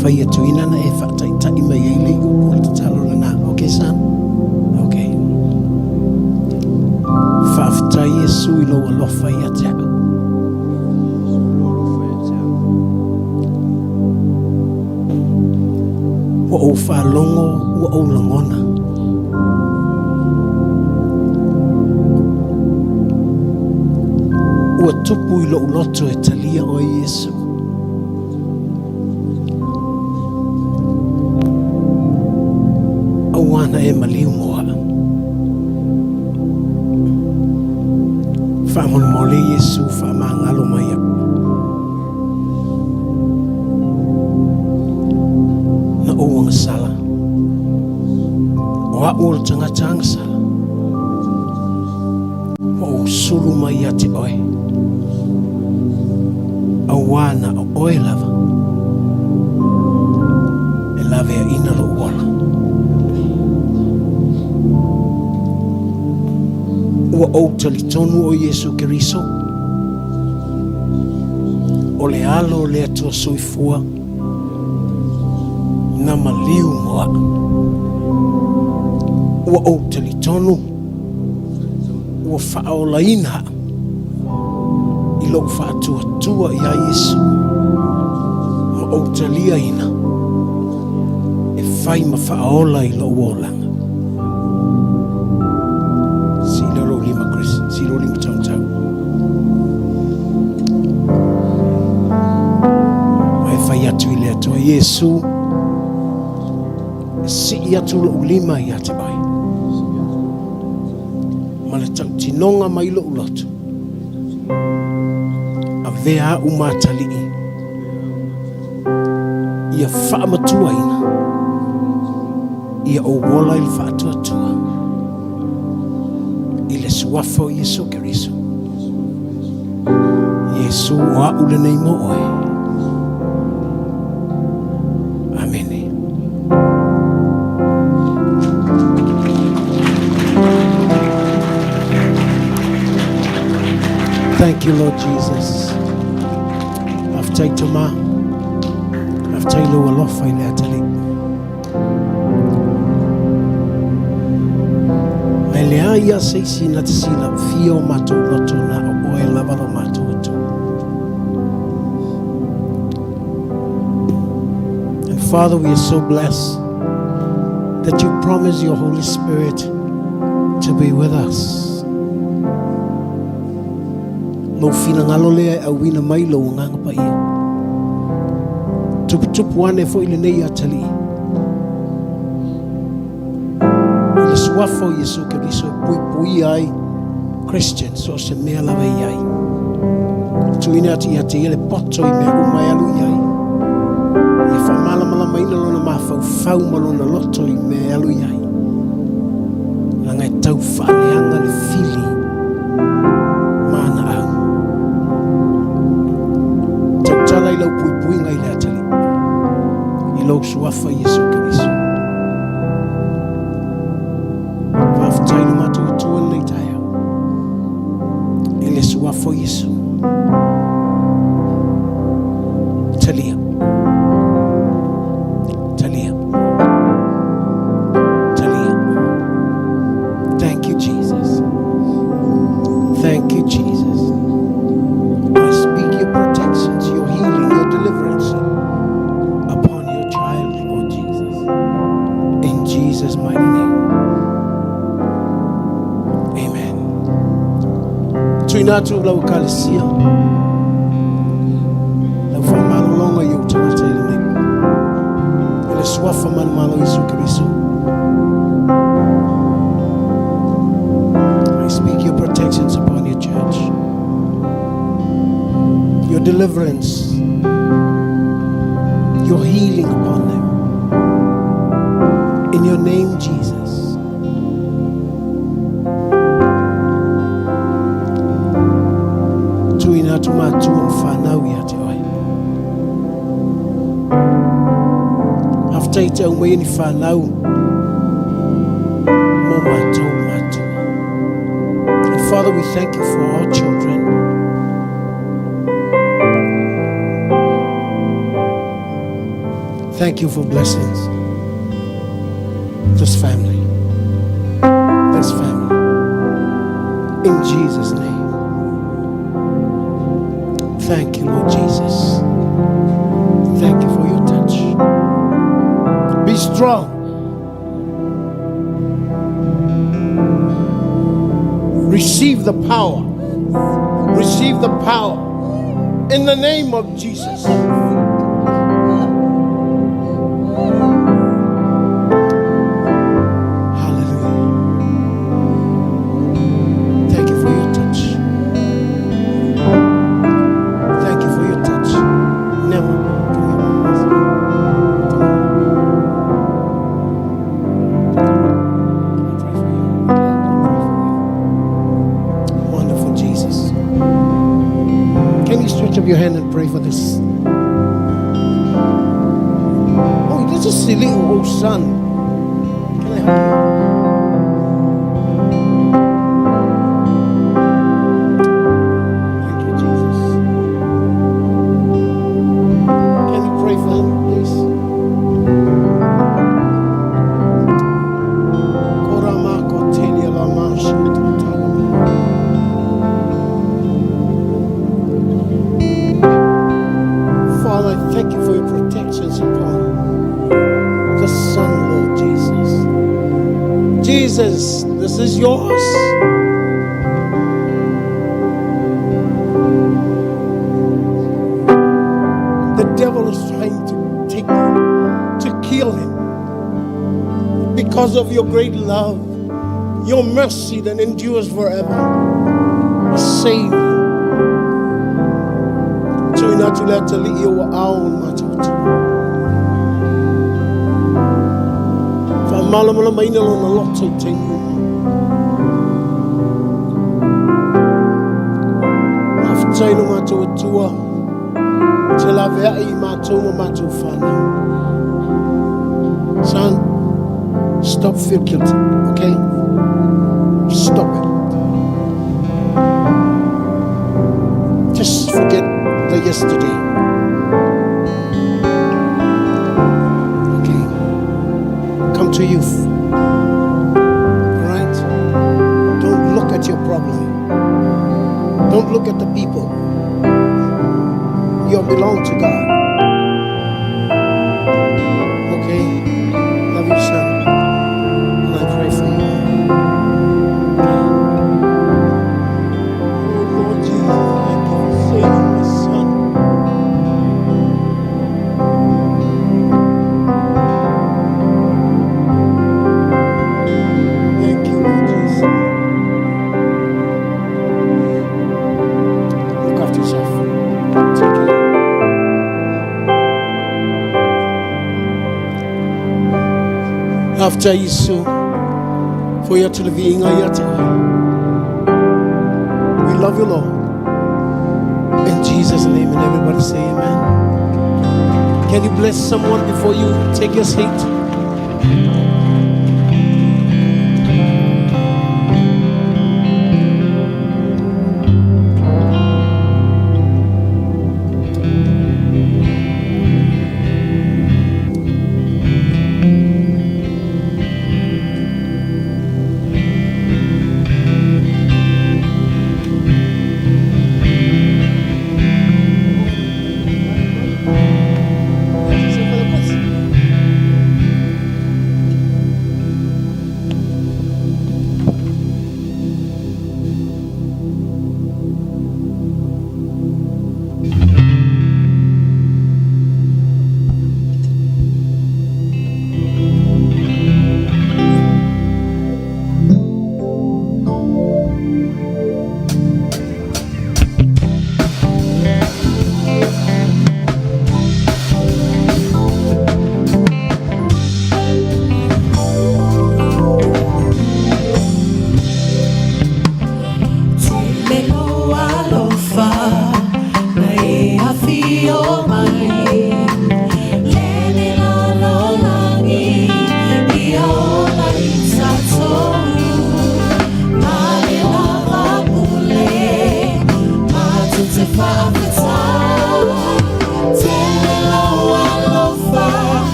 whaia tu ina na e whaatai ta ima i eile o le talo le na. Okay, son? Okay. Whaafita Yesu i lo alofa i a te au. Wa o whalongo, wa o langona. Ua tupu i lo uloto e talia o Yesu. Awana e maliu moa. Whamon mole Yesu, whamangalo mai au. O sala o a ol tanga sala o sulu mai ate oe awana o oe lava e lave a ina lo uola ua o talitonu o Yesu Keriso o le alo le atua soifua na maliu moa ua o talitonu ua whaolaina i lo whaatuatua i a Yesu ma o talia ina e whai ma whaola i lo uolanga si loro lima Chris si loro lima tau mai whai atu i le atua Yesu si ia tu lo lima ia te bai. Ma le tau tinonga mai lo ulotu. A vea umatali i. Ia whaamatua ina. Ia o wola il whaatua tua. I le suafa o Yesu Keriso. Yesu o a ule nei mo oe. Thank you, Lord Jesus. After Toma, after Lo Alofa ile atali. Melea ia seisi na tisila fio mato loto na oe lavalo mato oto. And Father, we are so blessed that you promise your Holy Spirit to be with us. Lo fina ngalo lea a wina mai lo nganga pa ia. Tupu ane fo ile nei atali. Ile suafo Yesu Keriso pui ai Christian so se mea lawa iai. Tu ina ati ati ile poto i mea umai alu iai. Ia whamala mala maina lona mawhau malona loto i mea alu iai. Langai tau whaaleanga le fili. Tala ilau pui ngai le atali. Ilau suafa Yesu Keriso. Whaftai no matu tua nei taia. Ile suafa Yesu. Talia. Talia. Talia. Thank you, Jesus. Thank you, Jesus. I speak your protections, your healing, your deliverance upon your child, Lord Jesus. In Jesus' mighty name. Amen. Tuinatu lau kalesia. Lau whamalo longa i o tangata i le nei. Ele swafa man malo Jesu Kiriso. I speak your protections upon your church. Your deliverance. Your healing upon them. In your name, Jesus. Tuina tumatu mfanau ya teoi. After ite umwe ni fanau. Momatu matu. And Father, we thank you for our children. Thank you for blessings. This family. This family. In Jesus' name. Thank you, Lord Jesus. Thank you for your touch. Be strong. Receive the power. Receive the power. In the name of Jesus. Your hand and pray for this. Oh, this is silly old son. Can I help you? Thank you, Jesus. Can you pray for him, please? Thank you for your protections upon the Son, Lord Jesus. Jesus, this is yours. The devil is trying to take him, to kill him. Because of your great love, your mercy that endures forever. Save him. To let the little owl matter. For Malamala Maina on a lot to tell you. After no matter what to till I very matter fana. Son, stop feel guilty, okay? Stop it. Just forget the yesterday. Okay. Come to youth. Alright? Don't look at your problem. Don't look at the people. You belong to God. Okay? Love you, son. And I pray for you. After Yesu, for your television, we love you, Lord. In Jesus' name, and everybody say amen. Can you bless someone before you take your seat?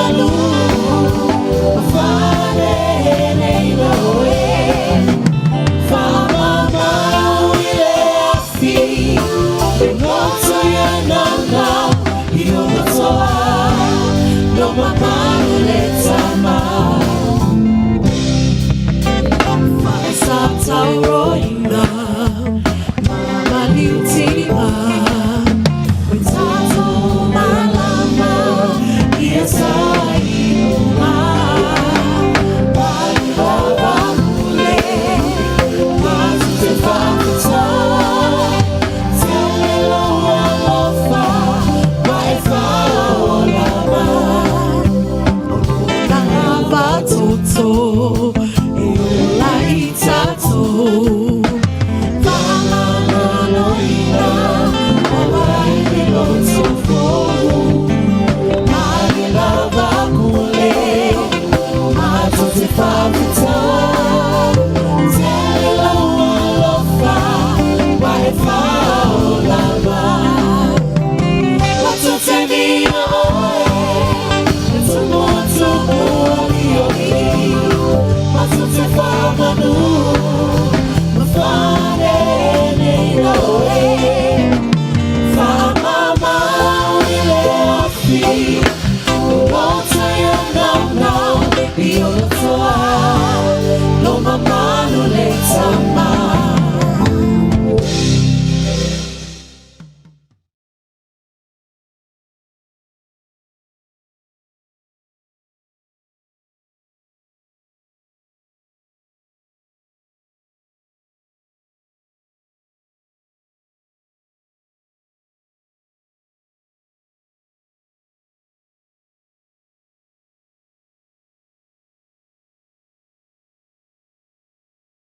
Hallelujah.